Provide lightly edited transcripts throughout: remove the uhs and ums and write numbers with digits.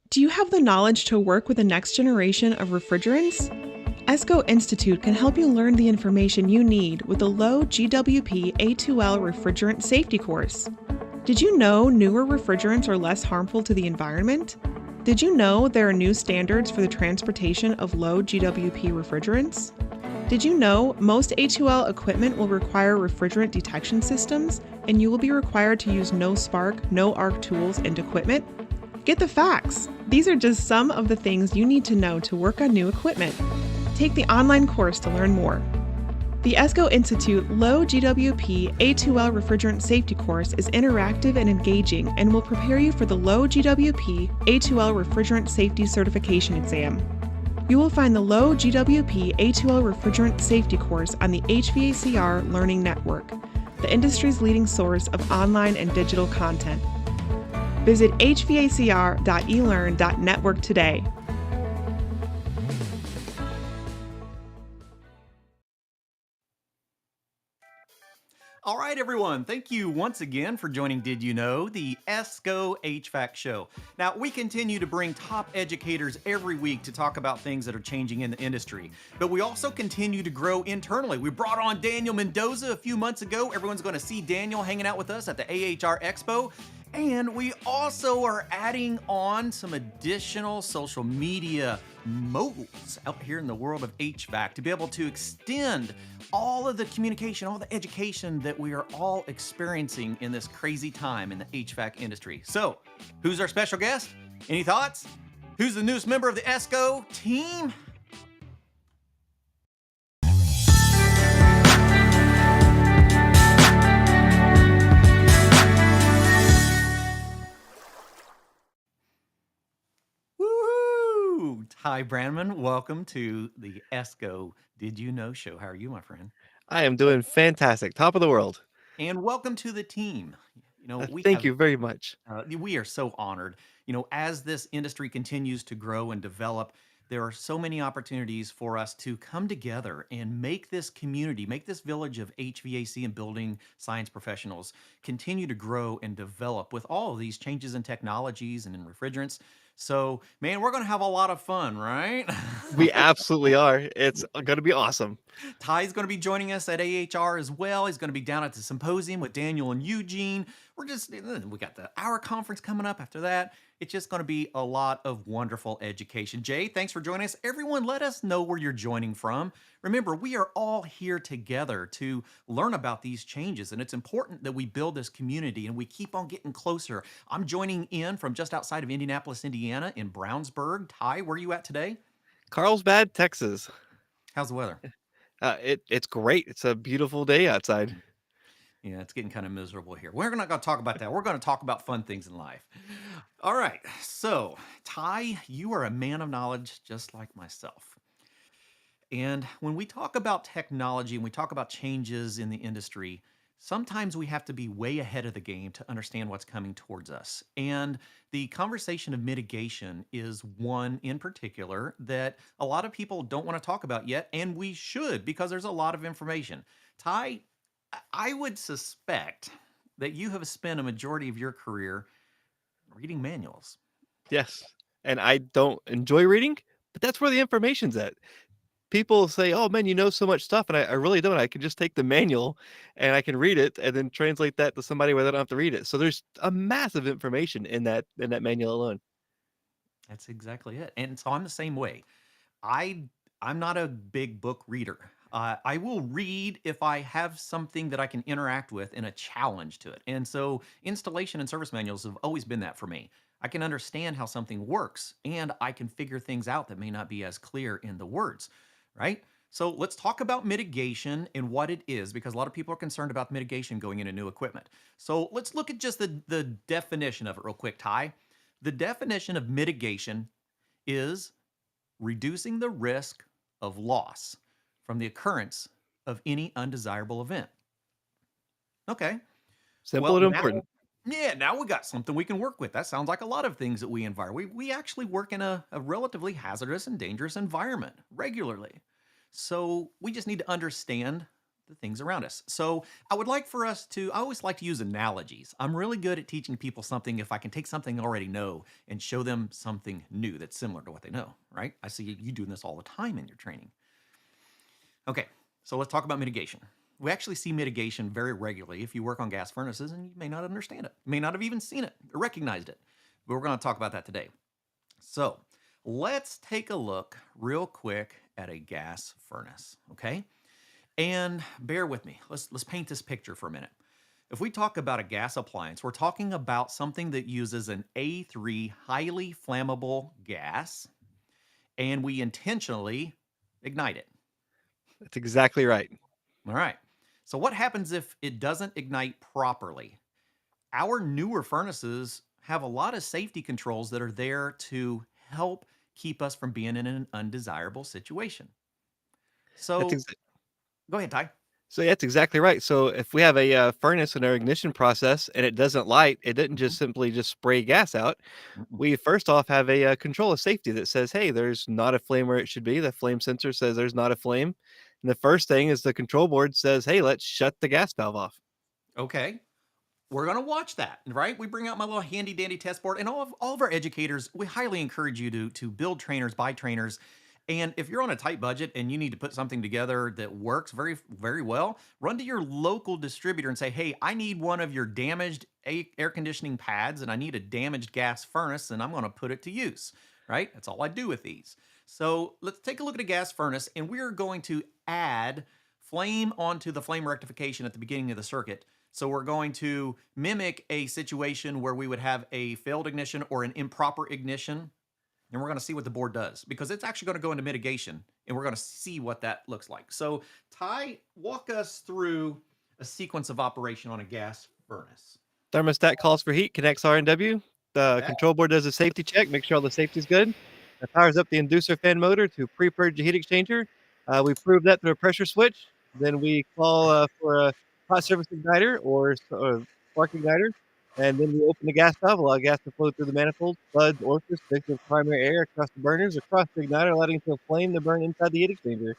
Do you have the knowledge to work with the next generation of refrigerants? ESCO Institute can help you learn the information you need with the low GWP A2L refrigerant safety course. Did you know newer refrigerants are less harmful to the environment? Did you know there are new standards for the transportation of low GWP refrigerants? Did you know most A2L equipment will require refrigerant detection systems, and you will be required to use no spark, no arc tools and equipment? Get the facts. These are just some of the things you need to know to work on new equipment. Take the online course to learn more. The ESCO Institute Low GWP A2L Refrigerant Safety course is interactive and engaging and will prepare you for the Low GWP A2L Refrigerant Safety Certification exam. You will find the Low GWP A2L Refrigerant Safety course on the HVACR Learning Network, the industry's leading source of online and digital content. Visit hvacr.elearn.network today. All right, everyone. Thank you once again for joining Did You Know, the ESCO HVAC show. Now, we continue to bring top educators every week to talk about things that are changing in the industry, but we also continue to grow internally. We brought on Daniel Mendoza a few months ago. Everyone's going to see Daniel hanging out with us at the AHR Expo. And we also are adding on some additional social media moguls out here in the world of HVAC to be able to extend all of the communication, all the education that we are all experiencing in this crazy time in the HVAC industry. So, who's our special guest? Any thoughts? Who's the newest member of the ESCO team? Woo! Ty Brandman, welcome to the ESCO Did You Know show. How are you, my friend? I am doing fantastic. Top of the world. And welcome to the team. Thank you very much. We are so honored. As this industry continues to grow and develop, there are so many opportunities for us to come together and make this community, make this village of HVAC and building science professionals continue to grow and develop with all of these changes in technologies and in refrigerants. So, man, we're going to have a lot of fun, right? We absolutely are. It's going to be awesome. Ty's going to be joining us at AHR as well. He's going to be down at the symposium with Daniel and Eugene. We got the hour conference coming up after that. It's just going to be a lot of wonderful education. Jay, thanks for joining us. Everyone, let us know where you're joining from. Remember, we are all here together to learn about these changes, and it's important that we build this community and we keep on getting closer. I'm joining in from just outside of Indianapolis, Indiana in Brownsburg. Ty, where are you at today? Carlsbad, Texas. How's the weather? It's great. It's a beautiful day outside. Yeah, it's getting kind of miserable here. We're not going to talk about that. We're going to talk about fun things in life. All right. So, Ty, you are a man of knowledge just like myself. And when we talk about technology and we talk about changes in the industry, sometimes we have to be way ahead of the game to understand what's coming towards us. And the conversation of mitigation is one in particular that a lot of people don't want to talk about yet, and we should because there's a lot of information. Ty, I would suspect that you have spent a majority of your career reading manuals. Yes. And I don't enjoy reading, but that's where the information's at. People say, "Oh man, you know so much stuff," and I really don't. I can just take the manual and I can read it and then translate that to somebody where they don't have to read it. So there's a massive information in that manual alone. That's exactly it. And so I'm the same way. I I'm not a big book reader. I will read if I have something that I can interact with and a challenge to it. And so installation and service manuals have always been that for me. I can understand how something works and I can figure things out that may not be as clear in the words, right? So let's talk about mitigation and what it is, because a lot of people are concerned about mitigation going into new equipment. So let's look at just the definition of it real quick, Ty. The definition of mitigation is reducing the risk of loss from the occurrence of any undesirable event. Okay. Simple Well, and important. now we got something we can work with. That sounds like a lot of things that we environ. We actually work in a relatively hazardous and dangerous environment regularly. So we just need to understand the things around us. So I would like for us to, I always like to use analogies. I'm really good at teaching people something if I can take something they already know and show them something new that's similar to what they know, right? I see you doing this all the time in your training. Okay, so let's talk about mitigation. We actually see mitigation very regularly if you work on gas furnaces, and you may not understand it. You may not have even seen it or recognized it. But we're going to talk about that today. So let's take a look real quick at a gas furnace, okay? And bear with me. Let's paint this picture for a minute. If we talk about a gas appliance, we're talking about something that uses an A3 highly flammable gas, and we intentionally ignite it. That's exactly right. All right. So what happens if it doesn't ignite properly? Our newer furnaces have a lot of safety controls that are there to help keep us from being in an undesirable situation. That's So ex- go ahead, Ty. so yeah, that's exactly right. So if we have a furnace in our ignition process and it doesn't light, it didn't just simply just spray gas out. Mhm. We first off have a control of safety that says, "Hey, there's not a flame where it should be." The flame sensor says there's not a flame, and the first thing is the control board says, "Hey, let's shut the gas valve off." Okay. We're going to watch that, right? We bring out my little handy dandy test board, and all of our educators, we highly encourage you to build trainers, buy trainers. And if you're on a tight budget and you need to put something together that works very, very well, run to your local distributor and say, hey, I need one of your damaged air conditioning pads and I need a damaged gas furnace and I'm going to put it to use, right? That's all I do with these. So let's take a look at a gas furnace, and we're going to add flame onto the flame rectification at the beginning of the circuit. So we're going to mimic a situation where we would have a failed ignition or an improper ignition. And we're going to see what the board does, because it's actually going to go into mitigation and we're going to see what that looks like. So Ty, walk us through a sequence of operation on a gas furnace. Thermostat calls for heat, connects R&W. The Okay. control board does a safety check, make sure all the safety's good. It powers up the inducer fan motor to pre-purge the heat exchanger. We prove that through a pressure switch. Then we call for a hot surface igniter or spark igniter. And then we open the gas valve, allow gas to flow through the manifold, buds, orifice, with primary air across the burners, across the igniter, allowing to a flame to burn inside the heat exchanger.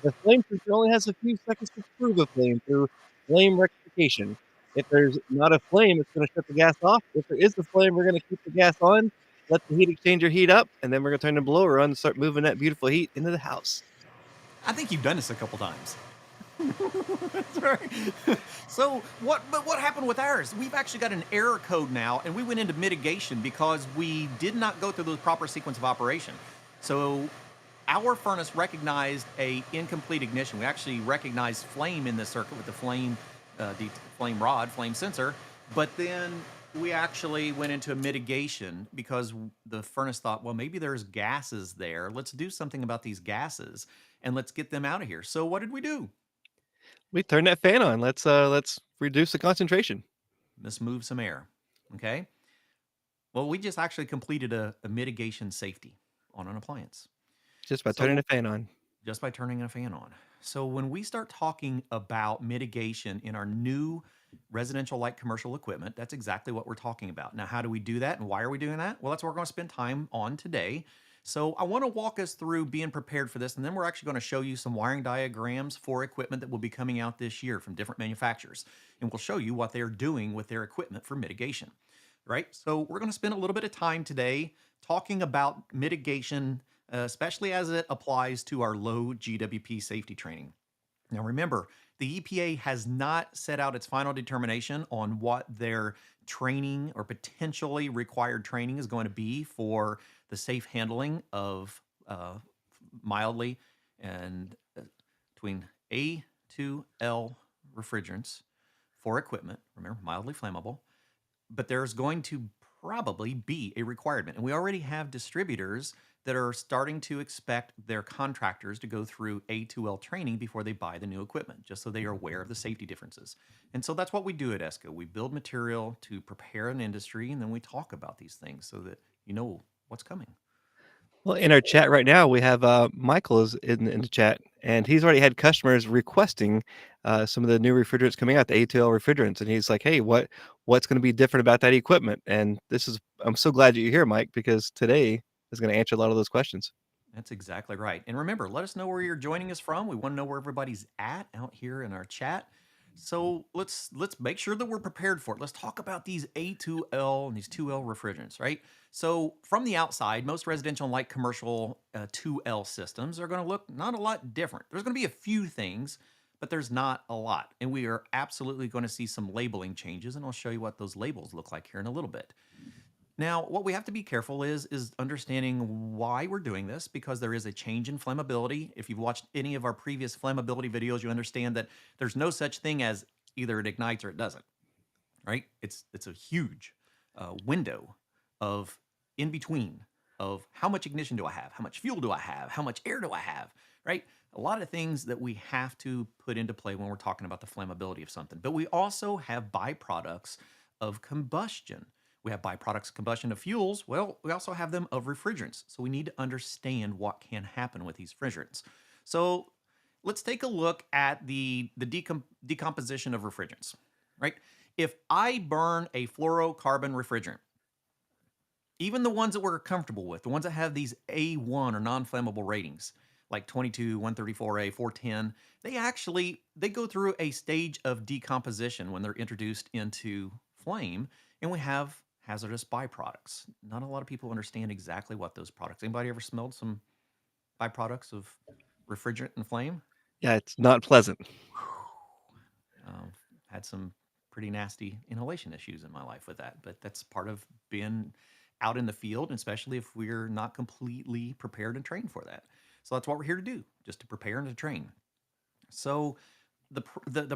The flame sensor only has a few seconds to prove a flame through flame rectification. If there's not a flame, it's going to shut the gas off. If there is a flame, we're going to keep the gas on, let the heat exchanger heat up, and then we're going to turn the blower on and start moving that beautiful heat into the house. I think you've done this a couple times. That's right. So what happened with ours? We've actually got an error code now, and we went into mitigation because we did not go through the proper sequence of operation. So our furnace recognized a incomplete ignition. We actually recognized flame in this circuit with the flame rod, flame sensor, but then we actually went into a mitigation because the furnace thought, well, maybe there's gases there. Let's do something about these gases and let's get them out of here. So what did we do? We turn that fan on. Let's reduce the concentration Let's move some air. Okay. Well, we just actually completed a mitigation safety on an appliance. just by turning So the fan on. just by turning a fan on. So when we start talking about mitigation in our new residential light commercial equipment, that's exactly what we're talking about. Now, how do we do that and why are we doing that? Well, that's what we're going to spend time on today. So I want to walk us through being prepared for this, and then we're actually going to show you some wiring diagrams for equipment that will be coming out this year from different manufacturers. And we'll show you what they're doing with their equipment for mitigation, right? So we're going to spend a little bit of time today talking about mitigation, especially as it applies to our low GWP safety training. Now, remember, the EPA has not set out its final determination on what their training or potentially required training is going to be for the safe handling of mildly and between A2L refrigerants for equipment. Remember, mildly flammable. But there's going to probably be a requirement. And we already have distributors that are starting to expect their contractors to go through A2L training before they buy the new equipment, just so they are aware of the safety differences. And so that's what we do at ESCO. We build material to prepare an industry, and then we talk about these things so that you know what's coming. Well, in our chat right now, we have Michael is in the chat, and he's already had customers requesting some of the new refrigerants coming out, the A2L refrigerants, and he's like, "Hey, what's going to be different about that equipment?" And I'm so glad that you're here, Mike, because today is going to answer a lot of those questions. That's exactly right. And remember, let us know where you're joining us from. We want to know where everybody's at out here in our chat. So let's make sure that we're prepared for it. Let's talk about these A2L and these 2L refrigerants, right? So from the outside, most residential and light commercial 2L systems are going to look not a lot different. There's going to be a few things, but there's not a lot. And we are absolutely going to see some labeling changes, and I'll show you what those labels look like here in a little bit. Now, what we have to be careful is understanding why we're doing this, because there is a change in flammability. If you've watched any of our previous flammability videos, you understand that there's no such thing as either it ignites or it doesn't, right? It's a huge window of in between of how much ignition do I have? How much fuel do I have? How much air do I have, right? A lot of things that we have to put into play when we're talking about the flammability of something. But we also have byproducts of combustion. We have byproducts of combustion of fuels. Well, we also have them of refrigerants. So we need to understand what can happen with these refrigerants. So let's take a look at the decomposition of refrigerants, right? If I burn a fluorocarbon refrigerant, even the ones that we're comfortable with, the ones that have these A1 or non-flammable ratings, like 22, 134A, 410, they go through a stage of decomposition when they're introduced into flame, and we have hazardous byproducts. Not a lot of people understand exactly what those products. Anybody ever smelled some byproducts of refrigerant and flame? Yeah, it's not pleasant. Had some pretty nasty inhalation issues in my life with that, but that's part of being out in the field, especially if we're not completely prepared and trained for that. So that's what we're here to do, just to prepare and to train. So the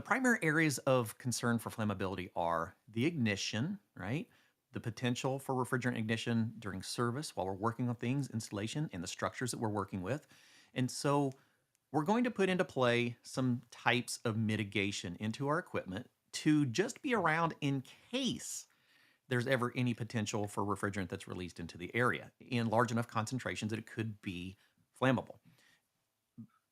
primary areas of concern for flammability are the ignition, right? The potential for refrigerant ignition during service while we're working on things, installation, and the structures that we're working with. And so we're going to put into play some types of mitigation into our equipment to just be around in case there's ever any potential for refrigerant that's released into the area in large enough concentrations that it could be flammable.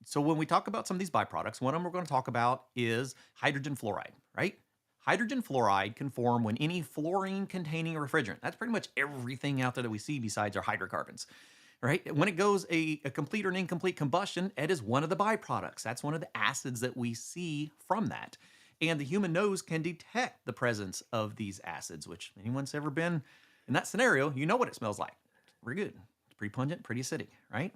So when we talk about some of these byproducts, one of them we're going to talk about is hydrogen fluoride, right? Hydrogen fluoride can form when any fluorine-containing refrigerant, that's pretty much everything out there that we see besides our hydrocarbons, right? When it goes a complete or an incomplete combustion, it is one of the byproducts. That's one of the acids that we see from that. And the human nose can detect the presence of these acids, which anyone's ever been in that scenario, you know what it smells like. It's pretty good. It's pretty pungent, pretty acidic, right?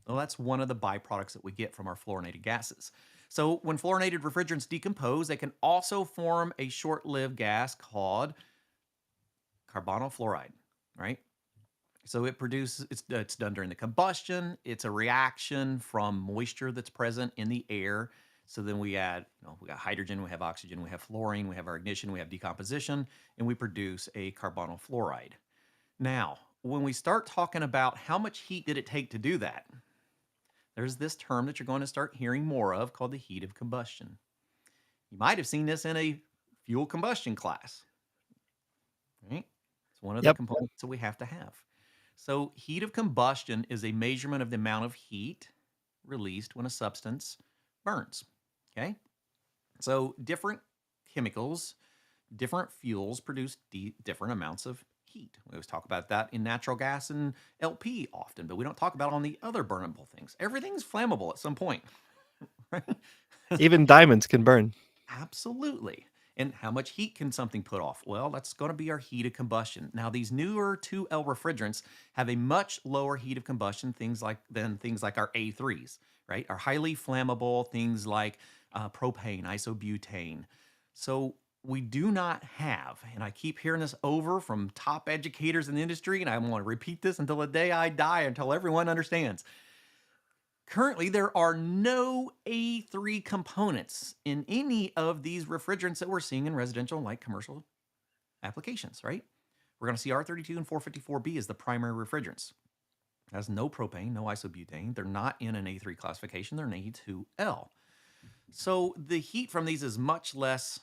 Well, that's one of the byproducts that we get from our fluorinated gases. So when fluorinated refrigerants decompose, they can also form a short-lived gas called carbonyl fluoride, right? So it's done during the combustion. It's a reaction from moisture that's present in the air. So then we got hydrogen, we have oxygen, we have fluorine, we have our ignition, we have decomposition, and we produce a carbonyl fluoride. Now, when we start talking about how much heat did it take to do that, there's this term that you're going to start hearing more of called the heat of combustion. You might have seen this in a fuel combustion class, right? It's one of the components that we have to have. So heat of combustion is a measurement of the amount of heat released when a substance burns, okay? So different chemicals, different fuels produce different amounts of heat. We always talk about that in natural gas and LP often, but we don't talk about on the other burnable things. Everything's flammable at some point, right? Even diamonds can burn. Absolutely. And how much heat can something put off? Well, that's going to be our heat of combustion. Now, these newer 2L refrigerants have a much lower heat of combustion than things like our A3s, right? Are highly flammable, things like propane, isobutane. So we do not have, and I keep hearing this over from top educators in the industry, and I want to repeat this until the day I die, until everyone understands. Currently, there are no A3 components in any of these refrigerants that we're seeing in residential and light commercial applications, right? We're going to see R32 and 454B as the primary refrigerants. It has no propane, no isobutane. They're not in an A3 classification. They're an A2L. So the heat from these is much less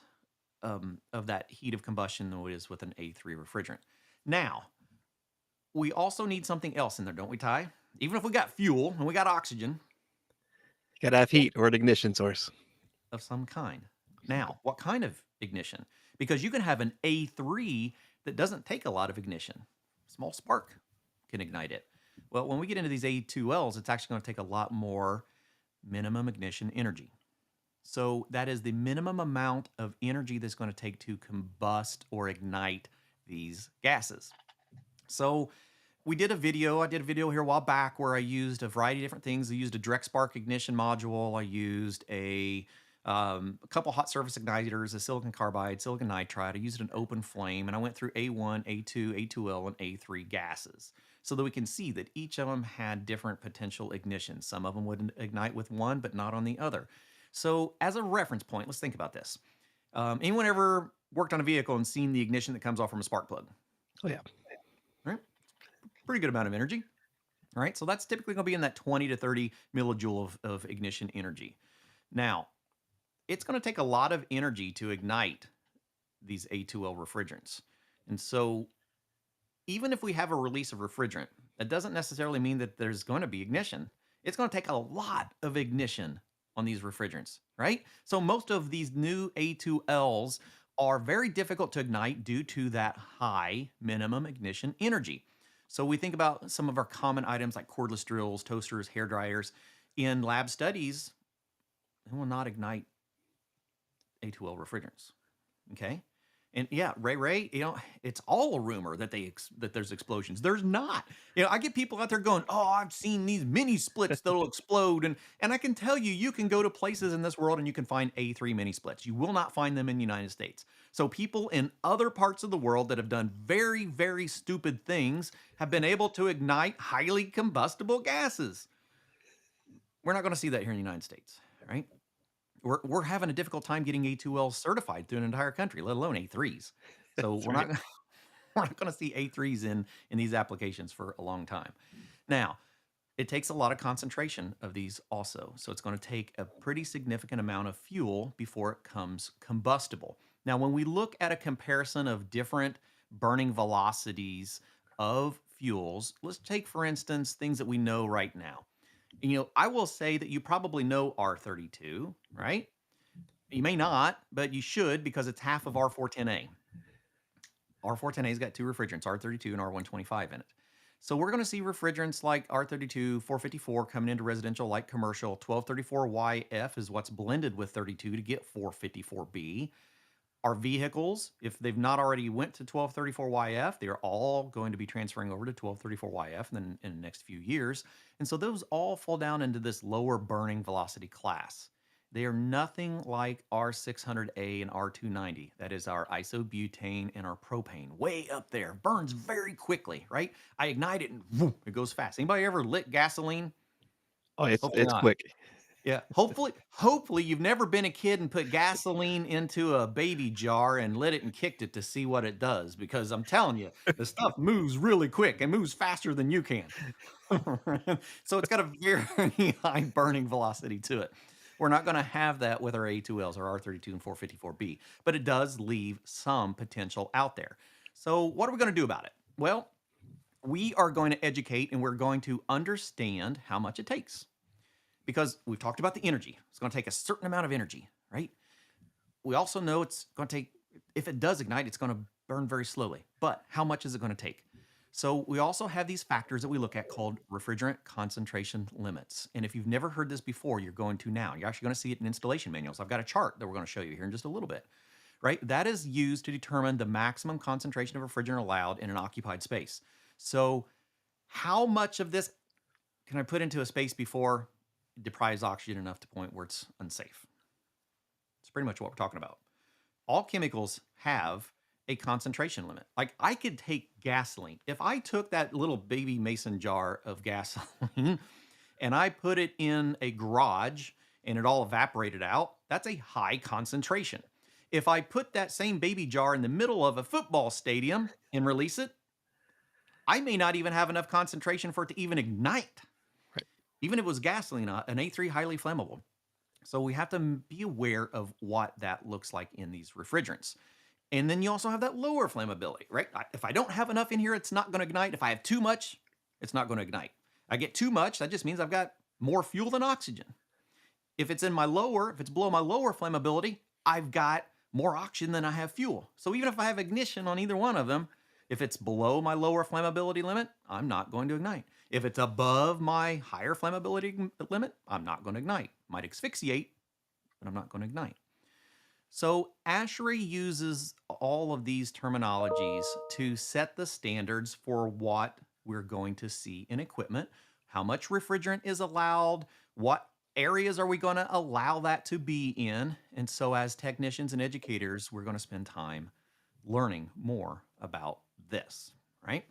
of that heat of combustion than it is with an A3 refrigerant. Now, we also need something else in there, don't we, Ty? Even if we got fuel and we got oxygen. You gotta have heat or an ignition source Of some kind. Now, what kind of ignition? Because you can have an A3 that doesn't take a lot of ignition. Small spark can ignite it. Well, when we get into these A2Ls, it's actually going to take a lot more minimum ignition energy. So that is the minimum amount of energy that's going to take to combust or ignite these gases. So I did a video here a while back where I used a variety of different things. I used a direct spark ignition module. I used a couple hot surface igniters, a silicon carbide, silicon nitride. I used an open flame, and I went through A1, A2, A2L, and A3 gases so that we can see that each of them had different potential ignitions. Some of them would ignite with one, but not on the other. So as a reference point, let's think about this. Anyone ever worked on a vehicle and seen the ignition that comes off from a spark plug? Oh yeah. Right? Pretty good amount of energy. All right, so that's typically going to be in that 20 to 30 millijoule of ignition energy. Now, it's going to take a lot of energy to ignite these A2L refrigerants. And so even if we have a release of refrigerant, that doesn't necessarily mean that there's going to be ignition. It's going to take a lot of ignition on these refrigerants, right? So most of these new A2Ls are very difficult to ignite due to that high minimum ignition energy. So we think about some of our common items like cordless drills, toasters, hair dryers. In lab studies, they will not ignite A2L refrigerants. Okay. And yeah, Ray, it's all a rumor that that there's explosions. There's not. I get people out there going, "Oh, I've seen these mini splits that'll explode," and I can tell you, you can go to places in this world and you can find A3 mini splits. You will not find them in the United States. So people in other parts of the world that have done very, very stupid things have been able to ignite highly combustible gases. We're not going to see that here in the United States, right? We're having a difficult time getting A2L certified through an entire country, let alone A3s. So That's we're right. not we're not going to see A3s in these applications for a long time. Now, it takes a lot of concentration of these also. So it's going to take a pretty significant amount of fuel before it comes combustible. Now, when we look at a comparison of different burning velocities of fuels, let's take, for instance, things that we know right now. I will say that you probably know R32, right? You may not, but you should because it's half of R410A. R410A's got two refrigerants, R32 and R125 in it. So we're going to see refrigerants like R32, 454 coming into residential, light commercial. 1234YF is what's blended with 32 to get 454B. Our vehicles, if they've not already went to 1234YF, they're all going to be transferring over to 1234YF in the next few years. And so those all fall down into this lower burning velocity class. They are nothing like R600A and R290. That is our isobutane and our propane. Way up there. Burns very quickly, right? I ignite it and whoop, it goes fast. Anybody ever lit gasoline? Oh, it's Hopefully it's not. quick. Yeah, hopefully you've never been a kid and put gasoline into a baby jar and lit it and kicked it to see what it does, because I'm telling you, the stuff moves really quick and moves faster than you can. So it's got a very high burning velocity to it. We're not going to have that with our A2Ls or R32 and 454B, but it does leave some potential out there. So what are we going to do about it? Well, we are going to educate and we're going to understand how much it takes. Because we've talked about the energy. It's going to take a certain amount of energy, right? We also know it's going to take, if it does ignite, it's going to burn very slowly. But how much is it going to take? So we also have these factors that we look at called refrigerant concentration limits. And if you've never heard this before, you're going to now. You're actually going to see it in installation manuals. I've got a chart that we're going to show you here in just a little bit, right? That is used to determine the maximum concentration of refrigerant allowed in an occupied space. So how much of this can I put into a space before it deprives oxygen enough to the point where it's unsafe? It's pretty much what we're talking about. All chemicals have a concentration limit. Like I could take gasoline. If I took that little baby mason jar of gasoline and I put it in a garage and it all evaporated out, that's a high concentration. If I put that same baby jar in the middle of a football stadium and release it, I may not even have enough concentration for it to even ignite. Right. Even if it was gasoline, an A3 highly flammable. So we have to be aware of what that looks like in these refrigerants. And then you also have that lower flammability, right? If I don't have enough in here, it's not going to ignite. If I have too much, it's not going to ignite. I get too much, that just means I've got more fuel than oxygen. If it's below my lower flammability, I've got more oxygen than I have fuel. So even if I have ignition on either one of them, if it's below my lower flammability limit, I'm not going to ignite. If it's above my higher flammability limit, I'm not going to ignite. Might asphyxiate, but I'm not going to ignite. So ASHRAE uses all of these terminologies to set the standards for what we're going to see in equipment, how much refrigerant is allowed, what areas are we going to allow that to be in. And so as technicians and educators, we're going to spend time learning more about this, right?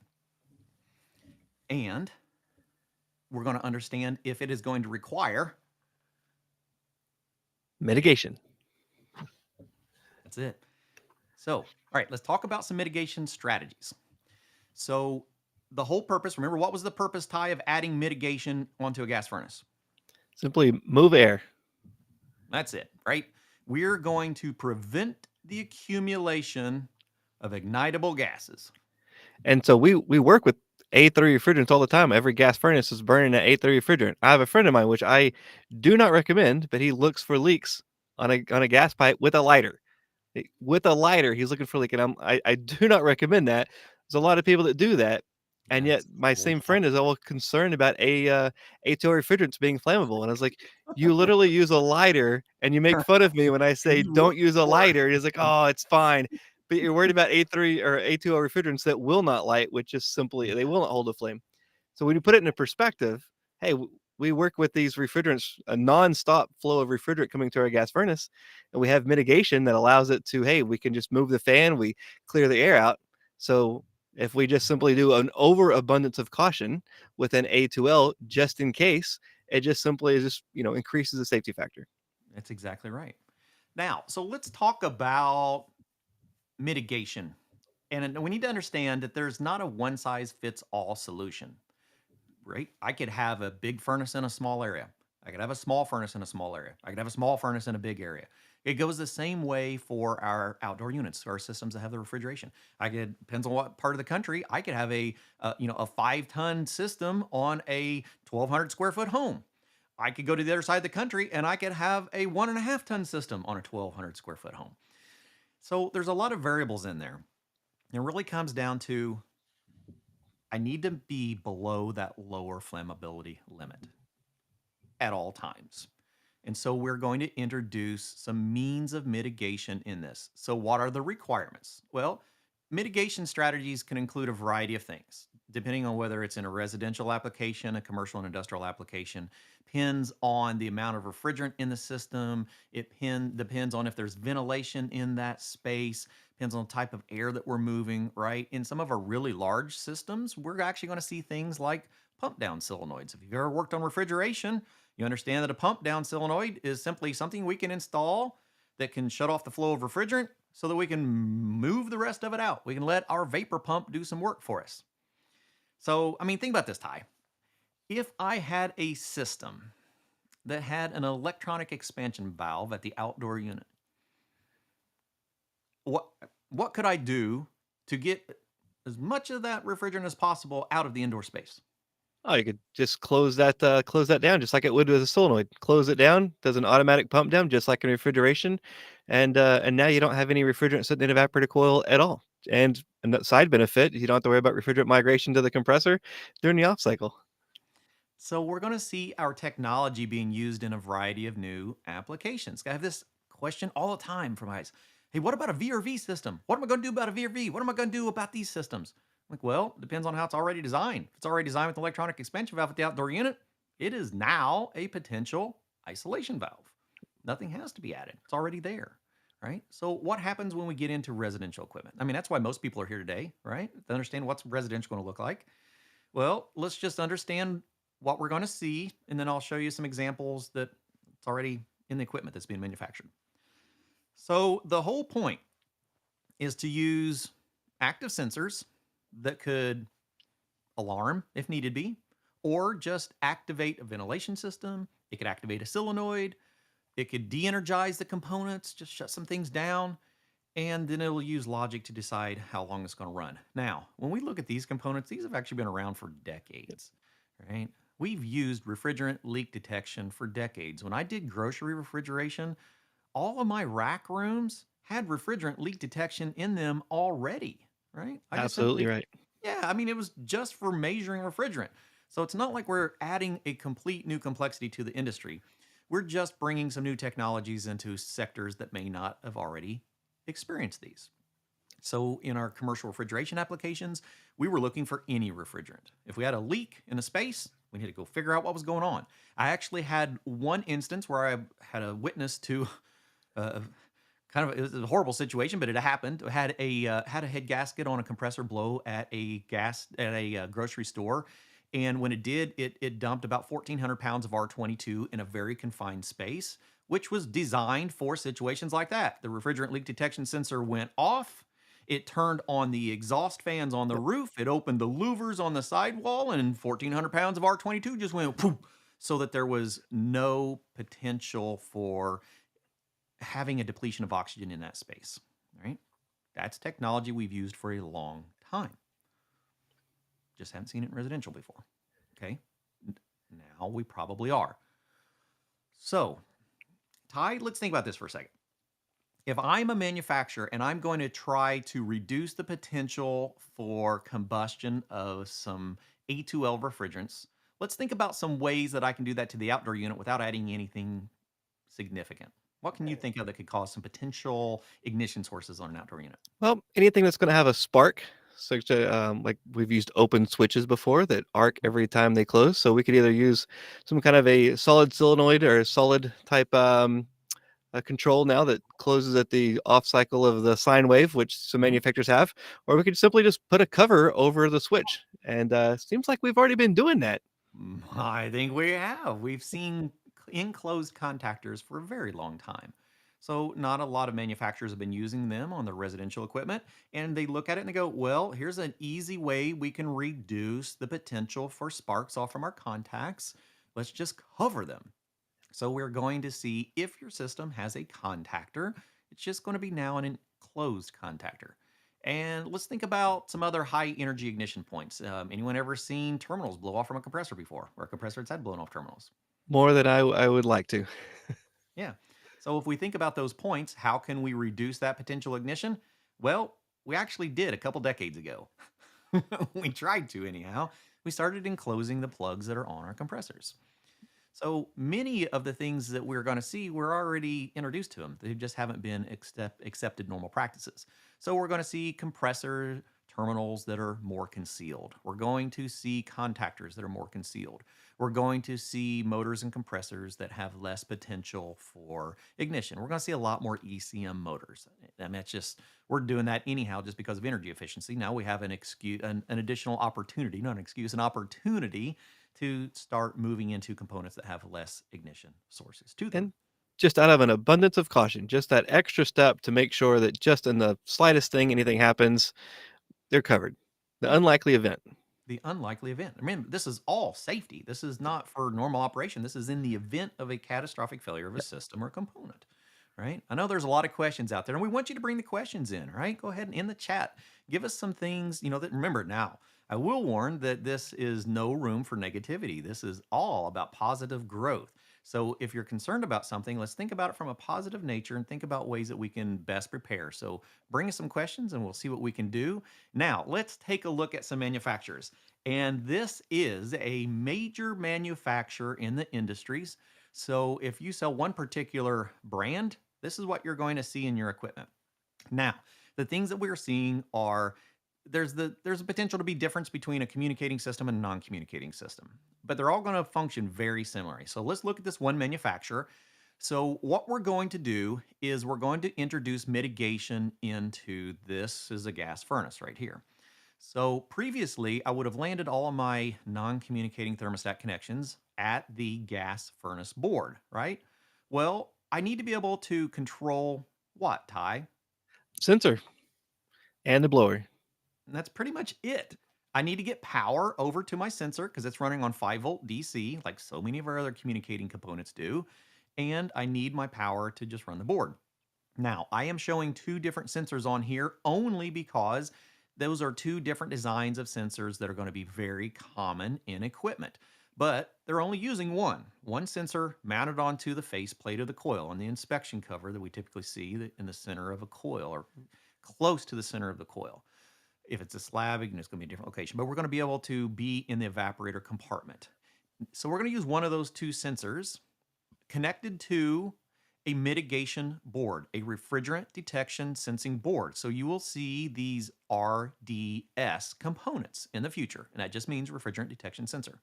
And we're going to understand if it is going to require Mitigation. That's it. So, all right, let's talk about some mitigation strategies. So, the whole purpose, remember, what was the purpose, Ty, of adding mitigation onto a gas furnace? Simply move air. That's it, right? We're going to prevent the accumulation of ignitable gases. And so we work with A3 refrigerants all the time. Every gas furnace is burning an A3 refrigerant. I have a friend of mine, which I do not recommend, but he looks for leaks on a gas pipe with a lighter. With a lighter, he's looking for leak, and I do not recommend that. There's a lot of people that do that, and yet That's my same friend is all concerned about A2L refrigerants being flammable, and I was like, "You literally use a lighter, and you make fun of me when I and say you look don't use a for lighter." And he's like, "Oh, it's fine." But you're worried about A3 or A2L refrigerants that will not light, which is simply they will not hold a flame. So when you put it into perspective, hey, we work with these refrigerants, a nonstop flow of refrigerant coming to our gas furnace, and we have mitigation that allows it to, hey, we can just move the fan, we clear the air out. So if we just simply do an overabundance of caution with an A2L just in case, it just simply is just, increases the safety factor. That's exactly right. Now, so let's talk about mitigation. And we need to understand that there's not a one size fits all solution, right? I could have a big furnace in a small area. I could have a small furnace in a small area. I could have a small furnace in a big area. It goes the same way for our outdoor units, our systems that have the refrigeration. Depends on what part of the country. I could have a 5-ton system on a 1,200 square foot home. I could go to the other side of the country and I could have a 1.5-ton system on a 1,200 square foot home. So there's a lot of variables in there. It really comes down to I need to be below that lower flammability limit at all times. And so we're going to introduce some means of mitigation in this. So, what are the requirements? Well, mitigation strategies can include a variety of things, depending on whether it's in a residential application, a commercial and industrial application. Depends on the amount of refrigerant in the system. Depends on if there's ventilation in that space. Depends on the type of air that we're moving, right? In some of our really large systems, we're actually going to see things like pump down solenoids. If you've ever worked on refrigeration, you understand that a pump down solenoid is simply something we can install that can shut off the flow of refrigerant so that we can move the rest of it out. We can let our vapor pump do some work for us. So, I mean, think about this, Ty. If I had a system that had an electronic expansion valve at the outdoor unit, what could I do to get as much of that refrigerant as possible out of the indoor space? Oh, you could just close that down just like it would with a solenoid. Close it down, does an automatic pump down just like in refrigeration, and now you don't have any refrigerant sitting in evaporator coil at all. And a side benefit, you don't have to worry about refrigerant migration to the compressor during the off cycle. So we're going to see our technology being used in a variety of new applications. I have this question all the time from guys. Hey, what about a VRV system? What am I going to do about a VRV? What am I going to do about these systems? I'm like, well, it depends on how it's already designed. If it's already designed with electronic expansion valve at the outdoor unit, it is now a potential isolation valve. Nothing has to be added. It's already there, right? So what happens when we get into residential equipment? I mean, that's why most people are here today, right? To understand what's residential going to look like. Well, let's just understand what we're going to see, and then I'll show you some examples that it's already in the equipment that's being manufactured. So the whole point is to use active sensors that could alarm if needed be, or just activate a ventilation system. It could activate a solenoid. It could de-energize the components, just shut some things down, and then it'll use logic to decide how long it's going to run. Now, when we look at these components, these have actually been around for decades, right? We've used refrigerant leak detection for decades. When I did grocery refrigeration, all of my rack rooms had refrigerant leak detection in them already, right? I just Absolutely simply, right. yeah, I mean, it was just for measuring refrigerant. So it's not like we're adding a complete new complexity to the industry. We're just bringing some new technologies into sectors that may not have already experienced these. So in our commercial refrigeration applications, we were looking for any refrigerant. If we had a leak in a space, we need to go figure out what was going on. I actually had one instance where I had a witness to uh, kind of it was a horrible situation, but it happened. Had a head gasket on a compressor blow at a grocery store, and when it did, it dumped about 1,400 pounds of R22 in a very confined space, which was designed for situations like that. The refrigerant leak detection sensor went off. It turned on the exhaust fans on the Yep. roof. It opened the louvers on the sidewall, and 1,400 pounds of R22 just went poof, so that there was no potential for having a depletion of oxygen in that space, right? That's technology we've used for a long time. Just haven't seen it in residential before. Okay. Now we probably are. So, Ty, let's think about this for a second. If I'm a manufacturer and I'm going to try to reduce the potential for combustion of some A2L refrigerants, let's think about some ways that I can do that to the outdoor unit without adding anything significant. What can you think of that could cause some potential ignition sources on an outdoor unit? Well, anything that's going to have a spark, such like we've used open switches before that arc every time they close. So we could either use some kind of a solid solenoid or a solid type a control now that closes at the off cycle of the sine wave, which some Mhm. manufacturers have, or we could simply just put a cover over the switch. And seems like we've already been doing that. I think we have. We've seen enclosed contactors for a very long time. So, not a lot of manufacturers have been using them on the residential equipment. And they look at it and they go, well, here's an easy way we can reduce the potential for sparks off from our contacts. Let's just cover them. So, we're going to see if your system has a contactor, it's just going to be now an enclosed contactor. And let's think about some other high energy ignition points. Anyone ever seen terminals blow off from a compressor before, where a compressor had blown off terminals? More than I would like to. Yeah. So if we think about those points, how can we reduce that potential ignition? Well, we actually did a couple decades ago. We tried to, anyhow. We started enclosing the plugs that are on our compressors. So many of the things that we're going to see, we're already introduced to them. They just haven't been accepted normal practices. So we're going to see compressor terminals that are more concealed. We're going to see contactors that are more concealed. We're going to see motors and compressors that have less potential for ignition. We're going to see a lot more ECM motors. And that's just, we're doing that anyhow just because of energy efficiency. Now we have an additional opportunity, not an excuse, an opportunity to start moving into components that have less ignition sources to them. And just out of an abundance of caution, just that extra step to make sure that just in the slightest thing, anything happens, they're covered. The Yeah. unlikely event. The unlikely event. Remember, this is all safety. This is not for normal operation. This is in the event of a catastrophic failure of a Yep. system or component, right? I know there's a lot of questions out there, and we want you to bring the questions in, right? Go ahead and in the chat, give us some things, that remember now. I will warn that this is no room for negativity. This is all about positive growth. So if you're concerned about something, let's think about it from a positive nature and think about ways that we can best prepare. So bring us some questions and we'll see what we can do. Now, let's take a look at some manufacturers. And this is a major manufacturer in the industries. So if you sell one particular brand, this is what you're going to see in your equipment. Now, the things that we're seeing are there's a potential to be difference between a communicating system and a non-communicating system, but they're all going to function very similarly. So let's look at this one manufacturer. So what we're going to do is we're going to introduce mitigation into this is a gas furnace right here. So previously, I would have landed all of my non-communicating thermostat connections at the gas furnace board, right? Well, I need to be able to control what, Ty? Sensor and the blower. And that's pretty much it. I need to get power over to my sensor because it's running on 5-volt DC, like so many of our other communicating components do. And I need my power to just run the board. Now, I am showing two different sensors on here only because those are two different designs of sensors that are going to be very common in equipment. But they're only using one sensor mounted onto the faceplate of the coil on the inspection cover that we typically see in the center of a coil or close to the center of the coil. If it's a slab, it's going to be a different location. But we're going to be able to be in the evaporator compartment. So we're going to use one of those two sensors connected to a mitigation board, a refrigerant detection sensing board. So you will see these RDS components in the future, and that just means refrigerant detection sensor.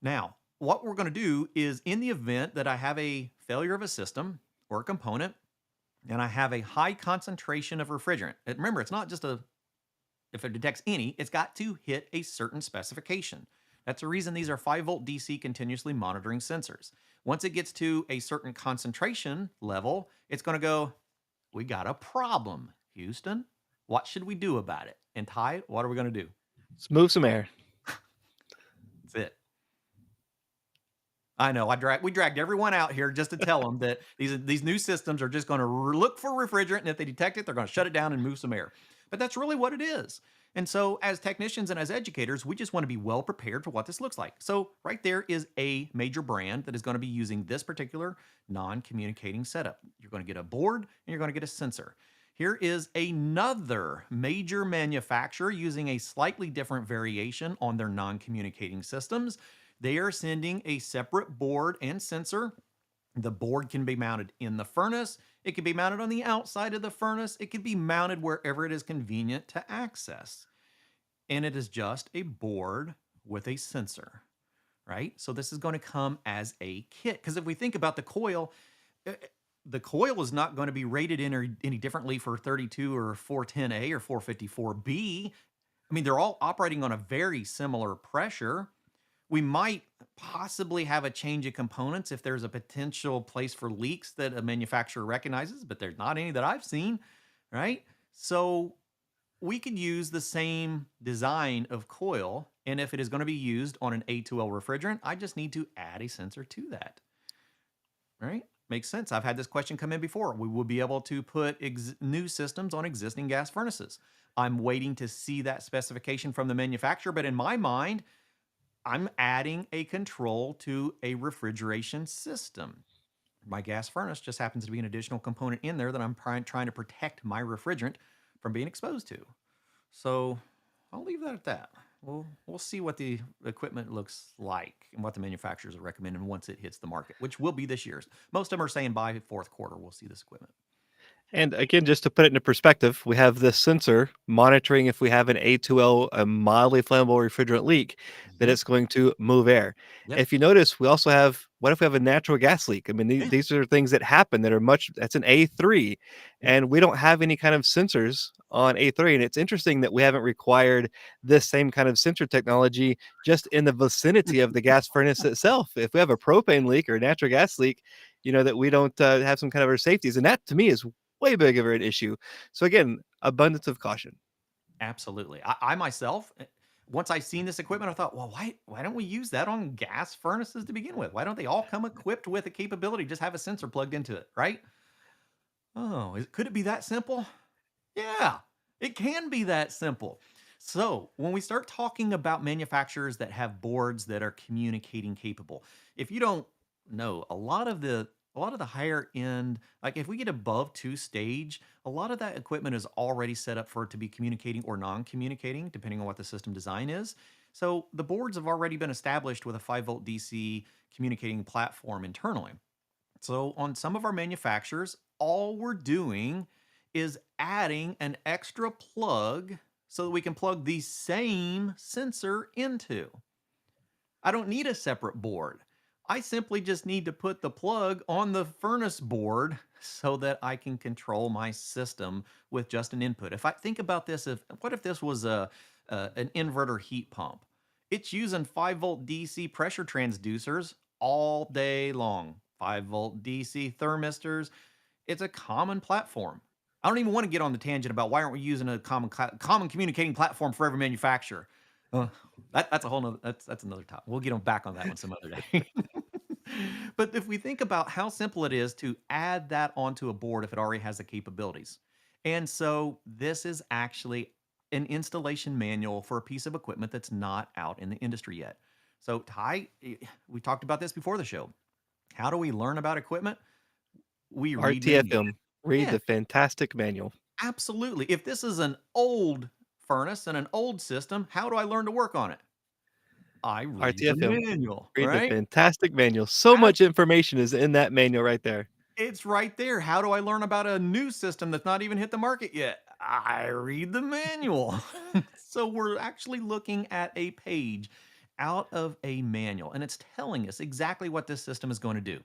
Now, what we're going to do is in the event that I have a failure of a system or a component, and I have a high concentration of refrigerant. And remember, it's not just if it detects any, it's got to hit a certain specification. That's the reason these are 5-volt DC continuously monitoring sensors. Once it gets to a certain concentration level, it's going to go, we got a problem, Houston. What should we do about it? And Ty, what are we going to do? Let's move some air. That's it. I know. We dragged everyone out here just to tell them that these new systems are just going to look for refrigerant, and if they detect it, they're going to shut it down and move some air. But that's really what it is. And so, as technicians and as educators, we just want to be well prepared for what this looks like. So, right there is a major brand that is going to be using this particular non-communicating setup. You're going to get a board and you're going to get a sensor. Here is another major manufacturer using a slightly different variation on their non-communicating systems. They are sending a separate board and sensor. The board can be mounted in the furnace. It can be mounted on the outside of the furnace. It can be mounted wherever it is convenient to access. And it is just a board with a sensor, right? So this is going to come as a kit. Because if we think about the coil is not going to be rated any differently for 32 or 410A or 454B. I mean, they're all operating on a very similar pressure. We might possibly have a change of components if there's a potential place for leaks that a manufacturer recognizes, but there's not any that I've seen, right? So we could use the same design of coil, and if it is going to be used on an A2L refrigerant, I just need to add a sensor to that, right? Makes sense. I've had this question come in before. We will be able to put new systems on existing gas furnaces. I'm waiting to see that specification from the manufacturer, but in my mind, I'm adding a control to a refrigeration system. My gas furnace just happens to be an additional component in there that I'm trying to protect my refrigerant from being exposed to. So I'll leave that at that. We'll see what the equipment looks like and what the manufacturers are recommending once it hits the market, which will be this year's. Most of them are saying by fourth quarter we'll see this equipment. And again, just to put it into perspective, we have this sensor monitoring if we have an A2L, a mildly flammable refrigerant leak, that Yep. it's going to move air. Yep. If you notice, we also have, what if we have a natural gas leak? I mean, Yeah. these are things that happen that are that's an A3, Yep. and we don't have any kind of sensors on A3. And it's interesting that we haven't required this same kind of sensor technology just in the vicinity of the gas furnace itself. If we have a propane leak or a natural gas leak, that we don't have some kind of our safeties. And that to me is way bigger an issue. So again, abundance of caution. Absolutely. I myself, once I seen this equipment, I thought, well, why don't we use that on gas furnaces to begin with? Why don't they all come equipped with a capability? Just have a sensor plugged into it, right? Oh, could it be that simple? Yeah, it can be that simple. So when we start talking about manufacturers that have boards that are communicating capable, if you don't know, a lot of the higher end, like if we get above 2 stage, a lot of that equipment is already set up for it to be communicating or non-communicating, depending on what the system design is. So the boards have already been established with a 5-volt DC communicating platform internally. So on some of our manufacturers, all we're doing is adding an extra plug so that we can plug the same sensor into. I don't need a separate board. I simply just need to put the plug on the furnace board so that I can control my system with just an input. If I think about this, what if this was an inverter heat pump? It's using 5-volt DC pressure transducers all day long. 5-volt DC thermistors. It's a common platform. I don't even want to get on the tangent about why aren't we using a common communicating platform for every manufacturer. Uh, that's a whole nother that's another topic. We'll get on back on that one some other day. But if we think about how simple it is to add that onto a board if it already has the capabilities. And so this is actually an installation manual for a piece of equipment that's not out in the industry yet. So Ty, we talked about this before the show. How do we learn about equipment? We read manuals. RTFM, read Yeah, the fantastic manual. absolutely. If this is an old furnace in an old system. How do I learn to work on it? I read the RTFM. manual, Read the right? fantastic manual. So much information is in that manual right there. It's right there. How do I learn about a new system that's not even hit the market yet? I read the manual. So we're actually looking at a page out of a manual, and it's telling us exactly what this system is going to do.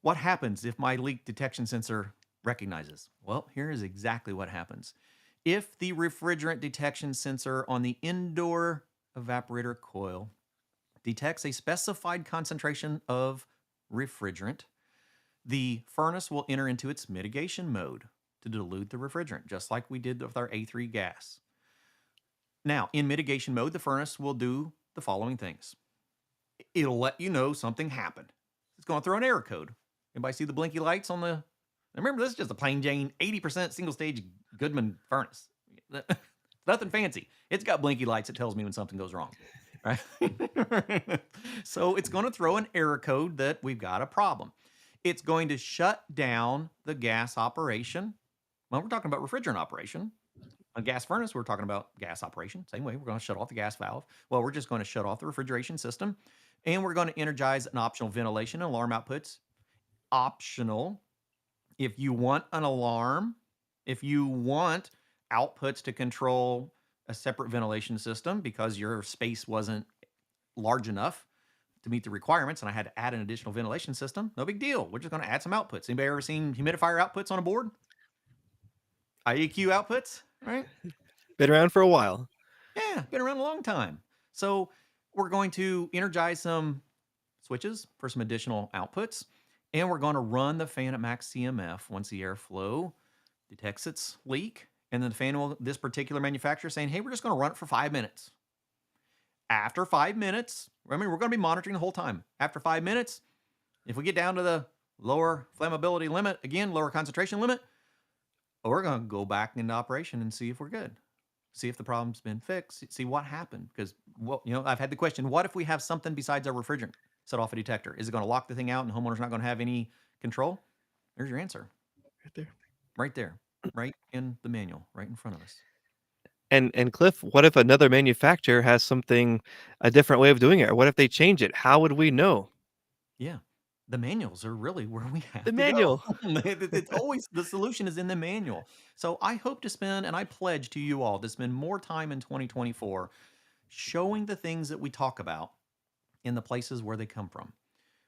What happens if my leak detection sensor recognizes? Well, here is exactly what happens. If the refrigerant detection sensor on the indoor evaporator coil detects a specified concentration of refrigerant, the furnace will enter into its mitigation mode to dilute the refrigerant, just like we did with our A3 gas. Now, in mitigation mode, the furnace will do the following things. It'll let you know something happened. It's going to throw an error code. Anybody see the blinky lights on the... Remember, this is just a plain Jane 80% single stage Goodman furnace. Nothing fancy. It's got blinky lights that tells me when something goes wrong. Right? So it's going to throw an error code that we've got a problem. It's going to shut down the gas operation. Well, we're talking about refrigerant operation. A gas furnace, we're talking about gas operation. Same way, we're going to shut off the gas valve. Well, we're just going to shut off the refrigeration system, and we're going to energize an optional ventilation and alarm outputs. Optional. If you want an alarm, if you want outputs to control a separate ventilation system because your space wasn't large enough to meet the requirements and I had to add an additional ventilation system, no big deal. We're just going to add some outputs. Anybody ever seen humidifier outputs on a board? IEQ outputs, right? Been around for a while. Yeah, been around a long time. So we're going to energize some switches for some additional outputs, and we're going to run the fan at max CMF once the airflow detects its leak. And then the fan will, this particular manufacturer saying, hey, we're just going to run it for 5 minutes. After 5 minutes, I mean, we're going to be monitoring the whole time. After 5 minutes, if we get down to the lower flammability limit, again, lower concentration limit, we're going to go back into operation and see if we're good. See if the problem's been fixed, see what happened. Because, well, I've had the question, what if we have something besides our refrigerant set off a detector? Is it going to lock the thing out and the homeowner's not going to have any control? There's your answer. Right there. Right there. Right in the manual, right in front of us. And Cliff, what if another manufacturer has something a different way of doing it? Or what if they change it? How would we know? Yeah. The manuals are really where we The have to go. manual. It's always the solution is in the manual. So I hope to spend, and I pledge to you all to spend more time in 2024 showing the things that we talk about in the places where they come from.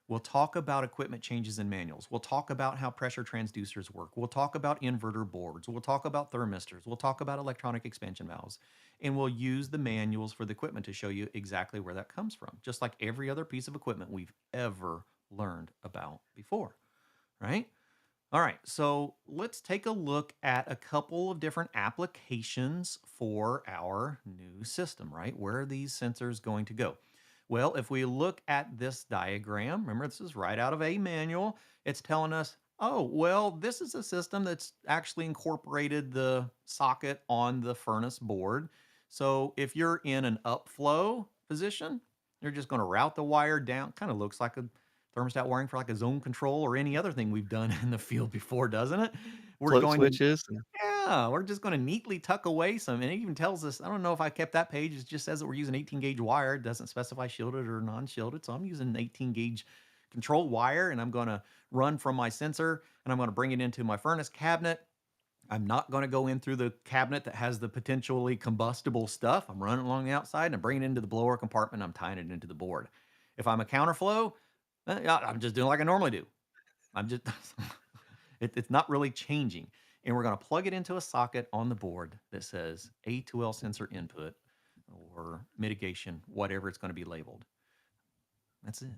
We'll talk about equipment changes in manuals. We'll talk about how pressure transducers work. We'll talk about inverter boards. We'll talk about thermistors. We'll talk about electronic expansion valves. And we'll use the manuals for the equipment to show you exactly where that comes from, just like every other piece of equipment we've ever learned about before, right? All right, so let's take a look at a couple of different applications for our new system, right? Where are these sensors going to go? Well, if we look at this diagram, remember this is right out of a manual, it's telling us, oh, well, this is a system that's actually incorporated the socket on the furnace board. So if you're in an upflow position, you're just going to route the wire down. Kind of looks like a thermostat wiring for like a zone control or any other thing we've done in the field before, doesn't it? We're Float going to, switches. yeah, we're just going to neatly tuck away some. And it even tells us, I don't know if I kept that page, it just says that we're using 18 gauge wire. It doesn't specify shielded or non shielded. So I'm using an 18 gauge control wire and I'm going to run from my sensor and I'm going to bring it into my furnace cabinet. I'm not going to go in through the cabinet that has the potentially combustible stuff. I'm running along the outside and I'm bringing it into the blower compartment. I'm tying it into the board. If I'm a counterflow, I'm just doing like I normally do. I'm just, it's not really changing. And we're going to plug it into a socket on the board that says A2L sensor input or mitigation, whatever it's going to be labeled. That's it,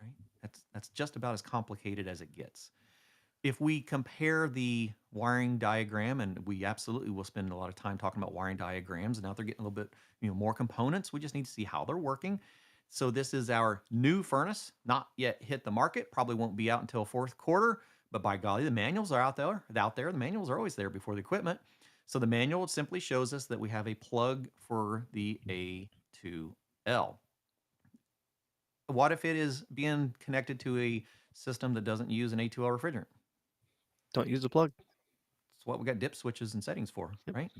right? That's just about as complicated as it gets. If we compare the wiring diagram, and we absolutely will spend a lot of time talking about wiring diagrams, and now they're getting a little bit more components. We just need to see how they're working. So this is our new furnace, not yet hit the market, probably won't be out until fourth quarter, but by golly, the manuals are out there. The manuals are always there before the equipment. So the manual simply shows us that we have a plug for the A2L. What if it is being connected to a system that doesn't use an A2L refrigerant? Don't use the plug. It's what we got dip switches and settings for, Yep. right?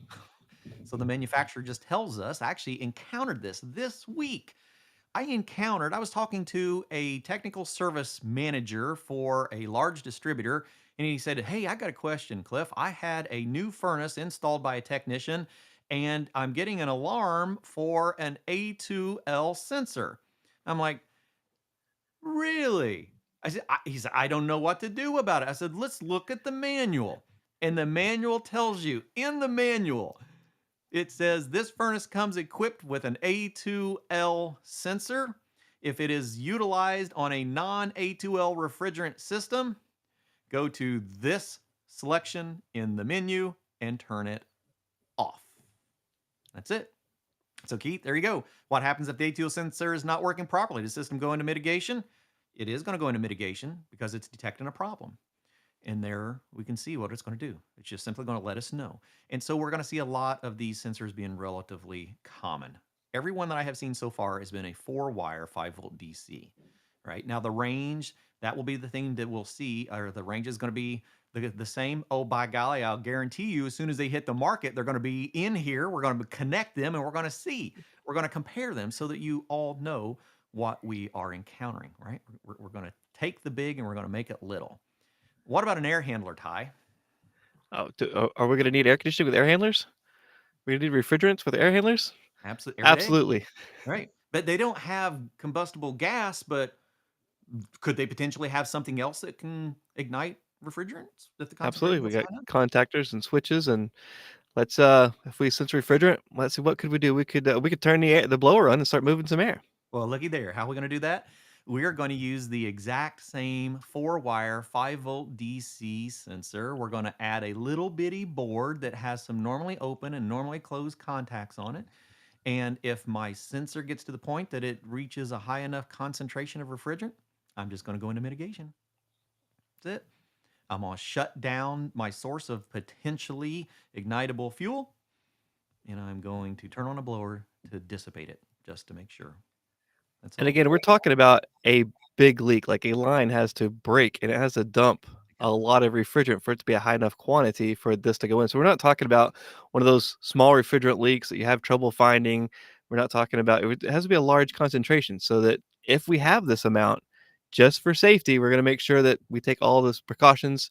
So the manufacturer just tells us, I actually encountered this week. I was talking to a technical service manager for a large distributor, and he said, "Hey, I got a question, Cliff. I had a new furnace installed by a technician, and I'm getting an alarm for an A2L sensor." I'm like, "Really?" He said, "I don't know what to do about it." I said, "Let's look at the manual." And the manual tells you in the manual, it says this furnace comes equipped with an A2L sensor. If it is utilized on a non A2L refrigerant system, go to this selection in the menu and turn it off. That's it. So, Keith, there you go. What happens if the A2L sensor is not working properly? Does the system go into mitigation? It is going to go into mitigation because it's detecting a problem. And there we can see what it's going to do. It's just simply going to let us know. And so we're going to see a lot of these sensors being relatively common. Every one that I have seen so far has been a 4-wire 5-volt DC. Right now, the range, that will be the thing that we'll see, or the range is going to be the same. Oh, by golly, I'll guarantee you, as soon as they hit the market, they're going to be in here. We're going to connect them and we're going to see. We're going to compare them so that you all know what we are encountering. Right? We're going to take the big and we're going to make it little. What about an air handler, Ty? Are we going to need air conditioning with air handlers? We need refrigerants with air handlers? Absolutely, every day. Absolutely. Right. But they don't have combustible gas, but could they potentially have something else that can ignite refrigerants if the Absolutely. concentration We was got high enough? contactors and switches, and let's if we sense refrigerant, let's see what could we do. We could turn the blower on and start moving some air. Well, looky there. How are we going to do that? We are going to use the exact same 4-wire 5-volt DC sensor. We're going to add a little bitty board that has some normally open and normally closed contacts on it. And if my sensor gets to the point that it reaches a high enough concentration of refrigerant, I'm just going to go into mitigation. That's it. I'm going to shut down my source of potentially ignitable fuel, and I'm going to turn on a blower to dissipate it just to make sure. That's And all. again, we're talking about a big leak, like a line has to break and it has to dump a lot of refrigerant for it to be a high enough quantity for this to go in. So we're not talking about one of those small refrigerant leaks that you have trouble finding. We're not talking about it has to be a large concentration so that if we have this amount, just for safety, we're going to make sure that we take all those precautions,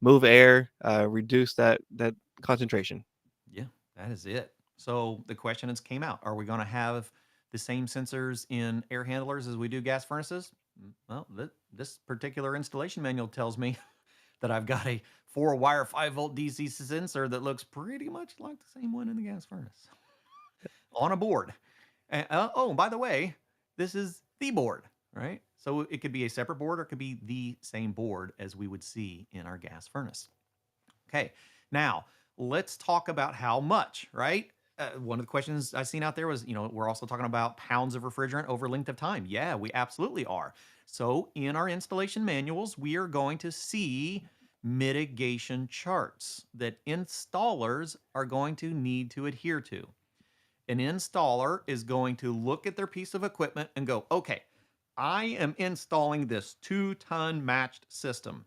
move air, reduce that concentration. Yeah, that is it. So the question has came out: are we going to have the same sensors in air handlers as we do gas furnaces? Well, this particular installation manual tells me that I've got a 4-wire 5-volt DC sensor that looks pretty much like the same one in the gas furnace on a board. And, oh, by the way, this is the board, right? So it could be a separate board or it could be the same board as we would see in our gas furnace. Okay, now let's talk about how much, right? One of the questions I seen out there was, we're also talking about pounds of refrigerant over length of time. Yeah, we absolutely are. So in our installation manuals, we are going to see mitigation charts that installers are going to need to adhere to. An installer is going to look at their piece of equipment and go, okay, I am installing this 2-ton matched system.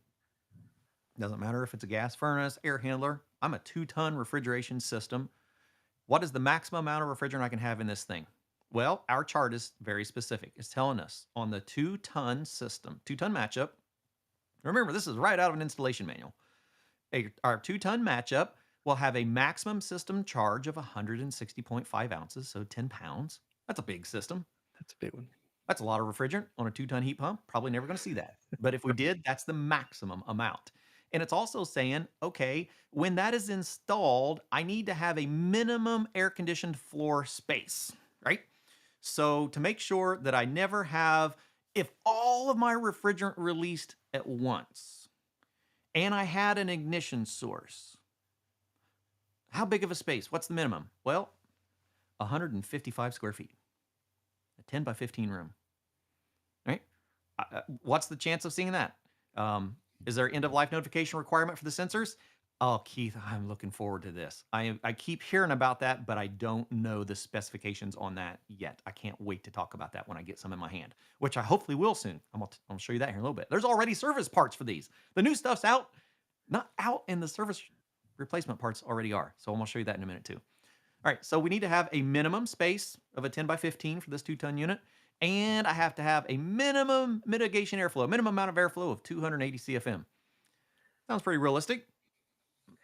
Doesn't matter if it's a gas furnace, air handler. I'm a 2-ton refrigeration system. What is the maximum amount of refrigerant I can have in this thing? Well, our chart is very specific. It's telling us on the 2-ton system, 2-ton matchup. Remember, this is right out of an installation manual. Our 2-ton matchup will have a maximum system charge of 160.5 ounces, so 10 pounds. That's a big system. That's a big one. That's a lot of refrigerant on a 2-ton heat pump. Probably never going to see that. But if we did, that's the maximum amount. And it's also saying, okay, when that is installed, I need to have a minimum air conditioned floor space, right? So to make sure that I never have, if all of my refrigerant released at once and I had an ignition source, how big of a space? What's the minimum? Well, 155 square feet, a 10 by 15 room, right? What's the chance of seeing that? Is there end of life notification requirement for the sensors? Oh, Keith, I'm looking forward to this. I keep hearing about that, but I don't know the specifications on that yet. I can't wait to talk about that when I get some in my hand, which I hopefully will soon. I'm gonna show you that here in a little bit. There's already service parts for these. The new stuff's out, not out, and the service replacement parts already are. So I'm gonna show you that in a minute too. All right, so we need to have a minimum space of a 10 by 15 for this 2-ton unit. And I have to have a minimum mitigation airflow, minimum amount of airflow of 280 CFM. Sounds pretty realistic.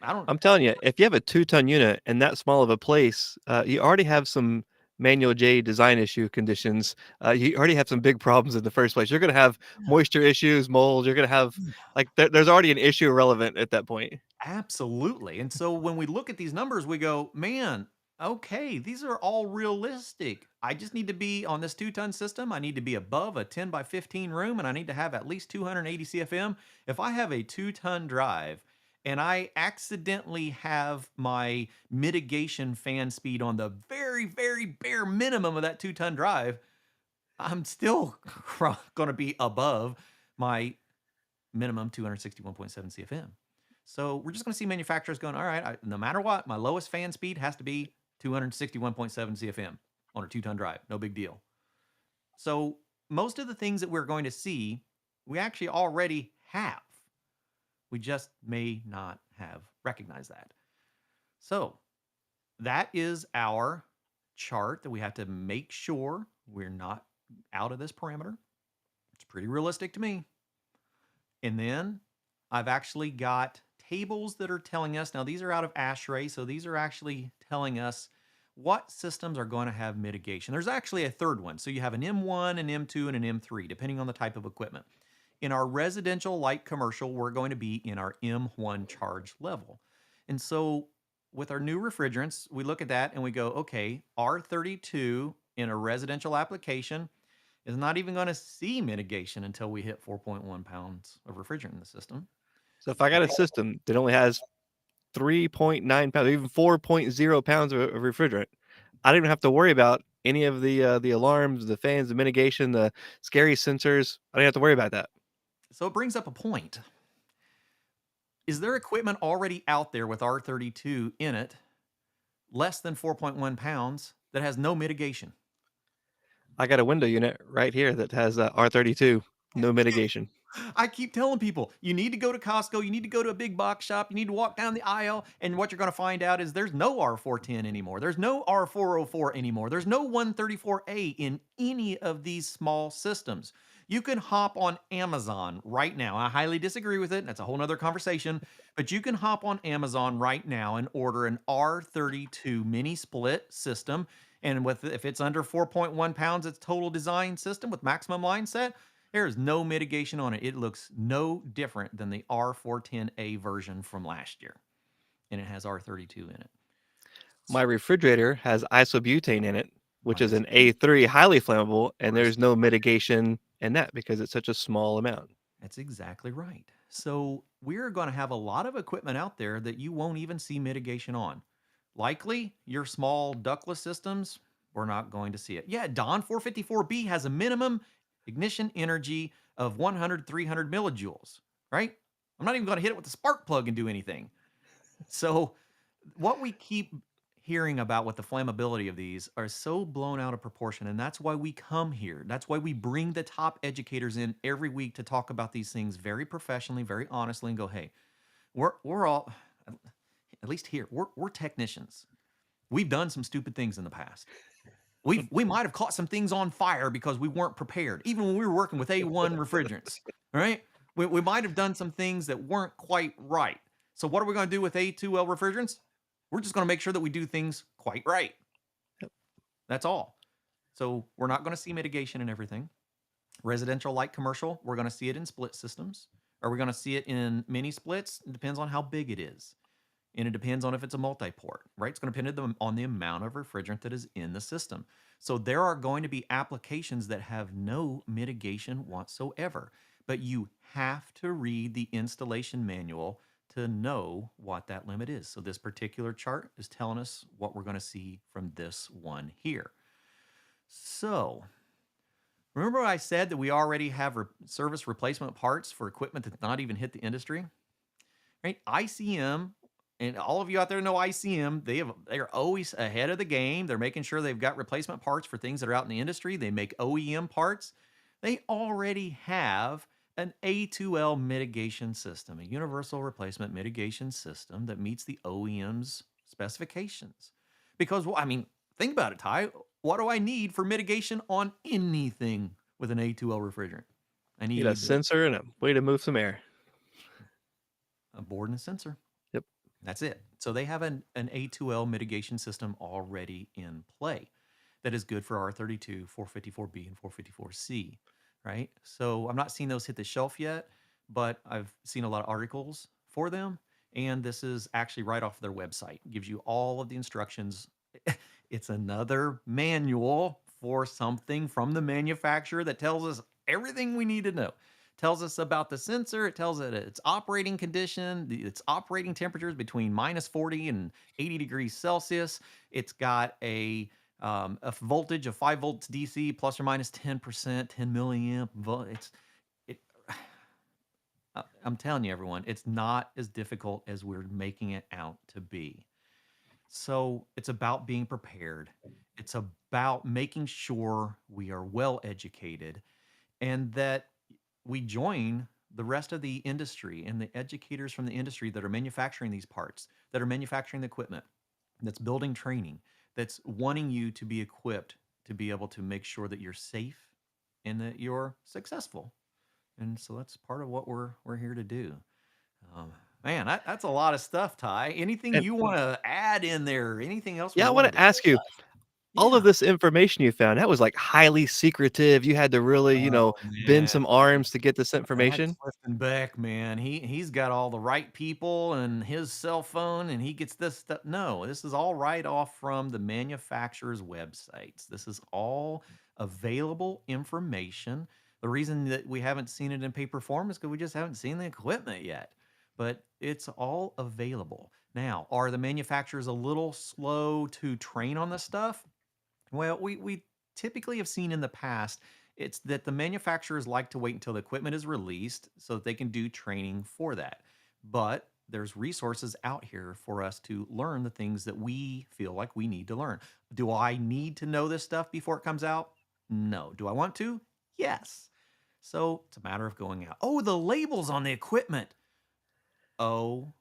I don't, I'm telling you, if you have a 2-ton unit in that small of a place, you already have some manual J design issue conditions. You already have some big problems in the first place. You're going to have moisture issues, mold. You're going to have like there's already an issue relevant at that point. absolutely. And so when we look at these numbers, we go, man, okay, these are all realistic. I just need to be on this 2-ton system. I need to be above a 10 by 15 room and I need to have at least 280 CFM. If I have a 2-ton drive and I accidentally have my mitigation fan speed on the very, very bare minimum of that 2-ton drive, I'm still going to be above my minimum 261.7 CFM. So we're just going to see manufacturers going, all right, no matter what, my lowest fan speed has to be 261.7 CFM on a 2-ton drive. No big deal. So most of the things that we're going to see, we actually already have. We just may not have recognized that. So that is our chart that we have to make sure we're not out of this parameter. It's pretty realistic to me. And then I've actually got tables that are telling us, now these are out of ASHRAE, so these are actually telling us what systems are going to have mitigation. There's actually a third one. So you have an M1, an M2, and an M3, depending on the type of equipment. In our residential light commercial, we're going to be in our M1 charge level. And so with our new refrigerants, we look at that and we go, okay, R32 in a residential application is not even going to see mitigation until we hit 4.1 pounds of refrigerant in the system. So if I got a system that only has 3.9 pounds, even 4.0 pounds of refrigerant, I don't even have to worry about any of the alarms, the fans, the mitigation, the scary sensors. I don't have to worry about that. So it brings up a point. Is there equipment already out there with R32 in it, less than 4.1 pounds, that has no mitigation? I got a window unit right here that has R32, no mitigation. I keep telling people, you need to go to Costco, you need to go to a big box shop, you need to walk down the aisle, and what you're going to find out is there's no R410 anymore. There's no R404 anymore. There's no 134A in any of these small systems. You can hop on Amazon right now. I highly disagree with it. That's a whole nother conversation. But you can hop on Amazon right now and order an R32 mini split system. And with if it's under 4.1 pounds, it's total design system with maximum line set. There is no mitigation on it. It looks no different than the R410A version from last year. And it has R32 in it. My refrigerator has isobutane in it, which is an Isobutane. A3 highly flammable, and there's no Precisely. mitigation in that because it's such a small amount. That's exactly right. So we're going to have a lot of equipment out there that you won't even see mitigation on. Likely your small ductless systems, we're not going to see it. Yeah, Don 454B has a minimum ignition energy of 100, 300 millijoules, right? I'm not even going to hit it with a spark plug and do anything. So what we keep hearing about with the flammability of these are so blown out of proportion, and that's why we come here. That's why we bring the top educators in every week to talk about these things very professionally, very honestly, and go, hey, we're all, at least here, we're technicians. We've done some stupid things in the past. We might have caught some things on fire because we weren't prepared, even when we were working with A1 refrigerants. Right? We might have done some things that weren't quite right. So what are we going to do with A2L refrigerants? We're just going to make sure that we do things quite right. That's all. So we're not going to see mitigation in everything. Residential, light commercial, we're going to see it in split systems. Are we going to see it in mini splits? It depends on how big it is. And it depends on if it's a multi-port, right? It's going to depend on the amount of refrigerant that is in the system. So there are going to be applications that have no mitigation whatsoever, but you have to read the installation manual to know what that limit is. So this particular chart is telling us what we're going to see from this one here. So remember I said that we already have service replacement parts for equipment that's not even hit the industry, right? ICM, and all of you out there know ICM, they're always ahead of the game. They're making sure they've got replacement parts for things that are out in the industry. They make OEM parts. They already have an A2L mitigation system, a universal replacement mitigation system that meets the OEM's specifications. Because, well, I mean, think about it, Ty. What do I need for mitigation on anything with an A2L refrigerant? I Need a need sensor and a way to move some air. a board and a sensor. Yep. That's it. So they have an A2L mitigation system already in play that is good for R32, 454B, and 454C, right? So I'm not seeing those hit the shelf yet, but I've seen a lot of articles for them. And this is actually right off their website. It gives you all of the instructions. It's another manual for something from the manufacturer that tells us everything we need to know. Tells us about the sensor. It tells it its operating condition, its operating temperatures between minus 40 and 80 degrees Celsius. It's got a voltage of 5 volts DC plus or minus 10%, 10 milliamp. It. I'm telling you, everyone, it's not as difficult as we're making it out to be. So it's about being prepared. It's about making sure we are well educated and that we join the rest of the industry and the educators from the industry that are manufacturing these parts, that are manufacturing the equipment, that's building training, that's wanting you to be equipped to be able to make sure that you're safe and that you're successful. And so that's part of what we're here to do. Um, Man, that's a lot of stuff, Ty. Anything And you want to add in there? Anything else we yeah, I want want to to ask you, discuss? all of Yeah. this information you found, that was like highly secretive. You had to really, Oh bend man, some arms to get this that information. Clifton Beck, man, he's got all the right people and his cell phone, and he gets this stuff. No, this is all right off from the manufacturer's websites. This is all available information. The reason that we haven't seen it in paper form is because we just haven't seen the equipment yet. But it's all available. Now, are the manufacturers a little slow to train on this stuff? Well, we typically have seen in the past it's that the manufacturers like to wait until the equipment is released so that they can do training for that. But there's resources out here for us to learn the things that we feel like we need to learn. Do I need to know this stuff before it comes out? No. Do I want to? Yes. So it's a matter of going out. Oh, the labels on the equipment. Oh,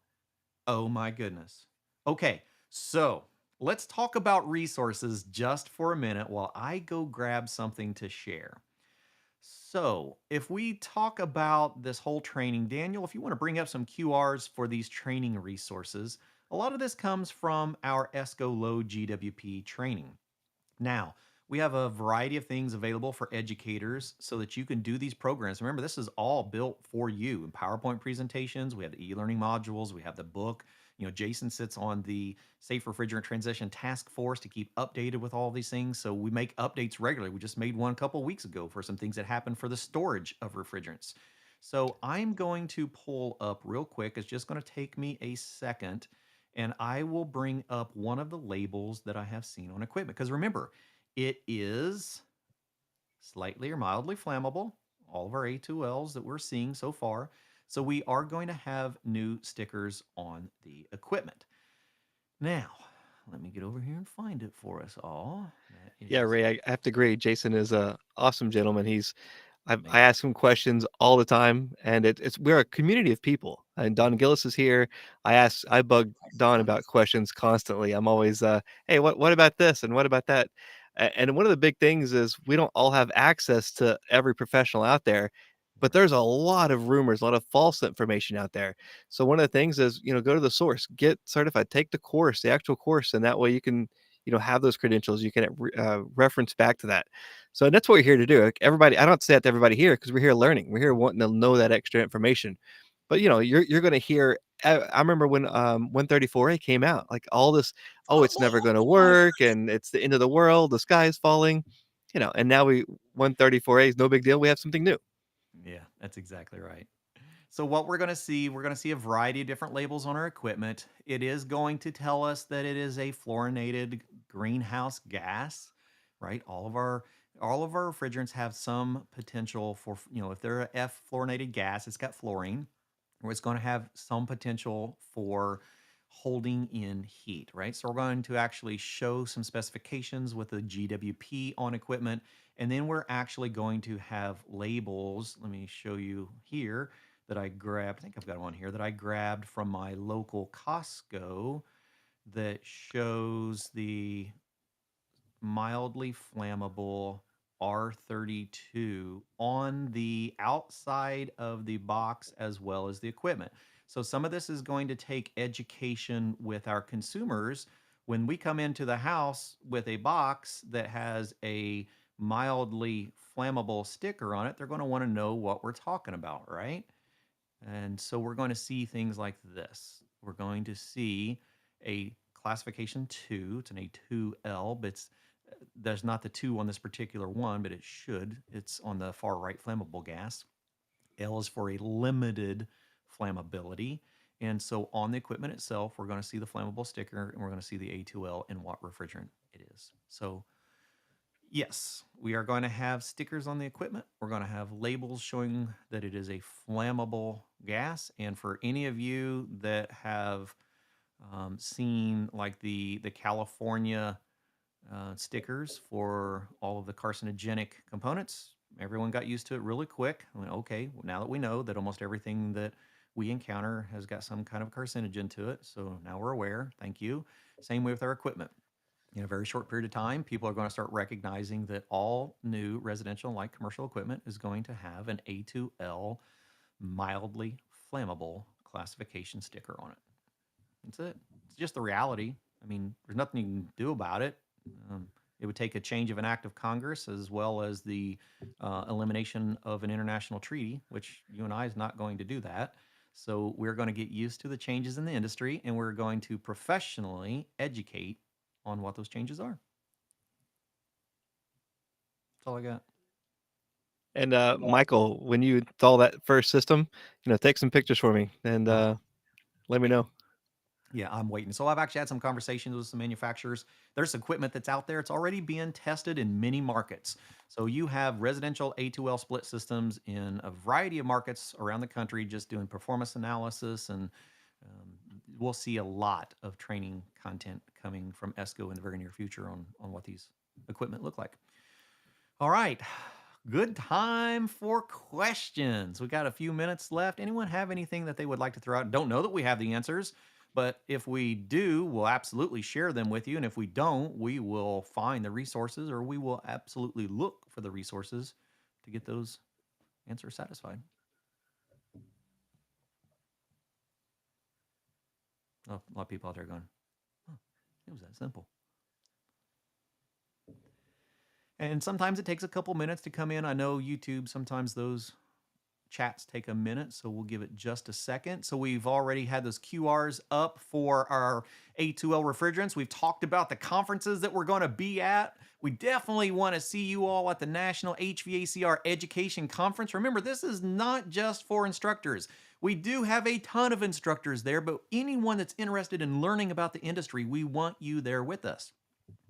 oh my goodness. Okay, so let's talk about resources just for a minute while I go grab something to share. So, if we talk about this whole training, Daniel, if you want to bring up some QRs for these training resources, a lot of this comes from our ESCO Low GWP training. Now, we have a variety of things available for educators so that you can do these programs. Remember, this is all built for you in PowerPoint presentations. We have the e-learning modules. We have the book. Jason sits on the Safe Refrigerant Transition Task Force to keep updated with all these things. So we make updates regularly. We just made one a couple of weeks ago for some things that happened for the storage of refrigerants. So I'm going to pull up real quick. It's just going to take me a second and I will bring up one of the labels that I have seen on equipment. Because remember, it is slightly or mildly flammable, all of our A2Ls that we're seeing so far. So we are going to have new stickers on the equipment. Now, let me get over here and find it for us all. That Yeah, is Ray, I have to agree. Jason is a awesome gentleman. I man. ask him questions all the time, and we're a community of people. And Don Gillis is here. I bug Don about questions constantly. I'm always, hey, what about this and what about that? And one of the big things is we don't all have access to every professional out there, but Right. there's a lot of rumors, a lot of false information out there. So one of the things is, go to the source, get certified, take the course, the actual course, and that way you can, have those credentials. You can reference back to that. So that's what we're here to do. Like everybody, I don't say that to everybody here because we're here learning. We're here wanting to know that extra information. But you're going to hear. I remember when 134A came out, like all this. Oh, it's never going to Oh my work, and it's the end of the world. The sky is falling. And now 134A is no big deal. We have something new. Yeah, that's exactly right. So what we're going to see a variety of different labels on our equipment. It is going to tell us that it is a fluorinated greenhouse gas, right? All of our refrigerants have some potential for, if they're a F fluorinated gas, it's got fluorine, or it's going to have some potential for holding in heat, right? So we're going to actually show some specifications with the GWP on equipment, and then we're actually going to have labels. Let me show you here that I grabbed. I think I've got one here that I grabbed from my local Costco. that shows the mildly flammable R32 on the outside of the box as well as the equipment. So some of this is going to take education with our consumers. When we come into the house with a box that has a mildly flammable sticker on it, they're going to want to know what we're talking about, right? And so we're going to see things like this. We're going to see a classification 2. It's an A2L, but there's not the 2 on this particular one, but it should. It's on the far right, flammable gas. L is for a limited flammability. And so on the equipment itself, we're going to see the flammable sticker and we're going to see the A2L and what refrigerant it is. So yes, we are going to have stickers on the equipment. We're going to have labels showing that it is a flammable gas. And for any of you that have seen like the California stickers for all of the carcinogenic components, everyone got used to it really quick. I went, okay, well, now that we know that almost everything that we encounter has got some kind of carcinogen to it, so now we're aware. Thank you. Same way with our equipment. In a very short period of time, people are going to start recognizing that all new residential and light commercial equipment is going to have an A2L mildly flammable classification sticker on it. That's it. It's just the reality. I mean, there's nothing you can do about it. Um, it would take a change of an act of Congress as well as the elimination of an international treaty, which you and I is not going to do that. So we're going to get used to the changes in the industry and we're going to professionally educate on what those changes are. That's all I got. And Michael, when you install that first system, take some pictures for me and let me know. Yeah, I'm waiting. So I've actually had some conversations with some manufacturers. There's equipment that's out there. It's already being tested in many markets. So you have residential A2L split systems in a variety of markets around the country, just doing performance analysis, and we'll see a lot of training content coming from ESCO in the very near future on what these equipment look like. All right. Good time for questions. We got a few minutes left. Anyone have anything that they would like to throw out? Don't know that we have the answers, but if we do, we'll absolutely share them with you. And if we don't, we will find the resources or we will absolutely look for the resources to get those answers satisfied. Oh, a lot of people out there going, oh, it was that simple. And sometimes it takes a couple minutes to come in. I know YouTube, sometimes those chats take a minute, so we'll give it just a second. So we've already had those QRs up for our A2L refrigerants. We've talked about the conferences that we're going to be at. We definitely want to see you all at the National HVACR Education Conference. Remember, this is not just for instructors. We do have a ton of instructors there, but anyone that's interested in learning about the industry, we want you there with us.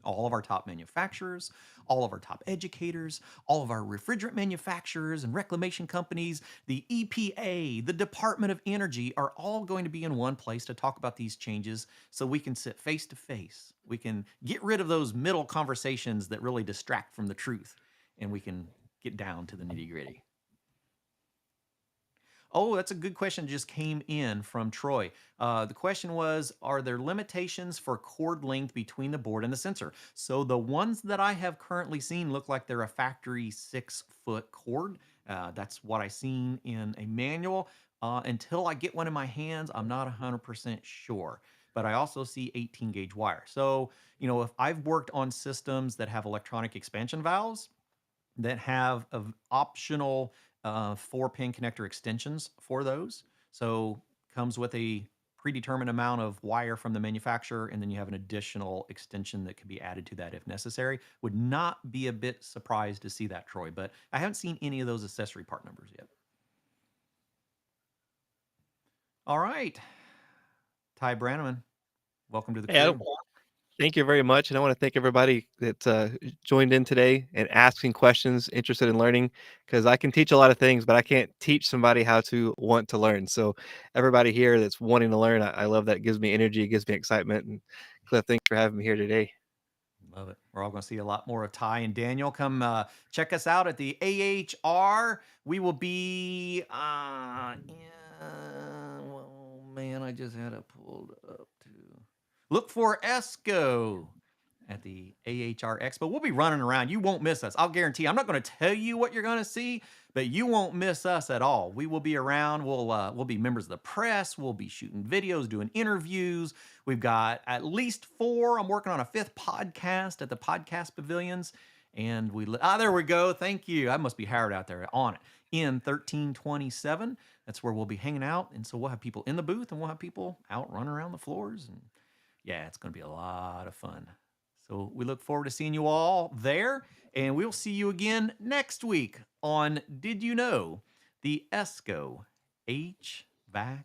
All of our top manufacturers, all of our top educators, all of our refrigerant manufacturers and reclamation companies, the EPA, the Department of Energy are all going to be in one place to talk about these changes so we can sit face to face. We can get rid of those middle conversations that really distract from the truth and we can get down to the nitty gritty. Oh, that's a good question. Just came in from Troy. The question was, are there limitations for cord length between the board and the sensor? So the ones that I have currently seen look like they're a factory 6-foot cord. That's what I seen in a manual. Until I get one in my hands, I'm not 100% sure. But I also see 18 gauge wire. So, if I've worked on systems that have electronic expansion valves, that have optional 4-pin connector extensions for those. So comes with a predetermined amount of wire from the manufacturer, and then you have an additional extension that can be added to that if necessary. Would not be a bit surprised to see that, Troy, but I haven't seen any of those accessory part numbers yet. All right. Ty Brannaman, welcome to the Hey, crew. thank you very much, and I want to thank everybody that joined in today and asking questions, interested in learning, because I can teach a lot of things, but I can't teach somebody how to want to learn. So everybody here that's wanting to learn, I love that. It gives me energy, it gives me excitement. And Cliff, thanks for having me here today. Love it. We're all going to see a lot more of Ty and Daniel. Come check us out at the AHR. We will be, oh man, I just had it pulled up too. Look for ESCO at the AHR Expo. We'll be running around. You won't miss us. I'll guarantee. I'm not going to tell you what you're going to see, but you won't miss us at all. We will be around. We'll be members of the press. We'll be shooting videos, doing interviews. We've got at least 4. I'm working on a 5th podcast at the podcast pavilions. And there we go. Thank you. I must be hired out there on it. In 1327. That's where we'll be hanging out. And so we'll have people in the booth and we'll have people out running around the floors. And yeah, it's going to be a lot of fun. So we look forward to seeing you all there. And we'll see you again next week on Did You Know? The ESCO HVAC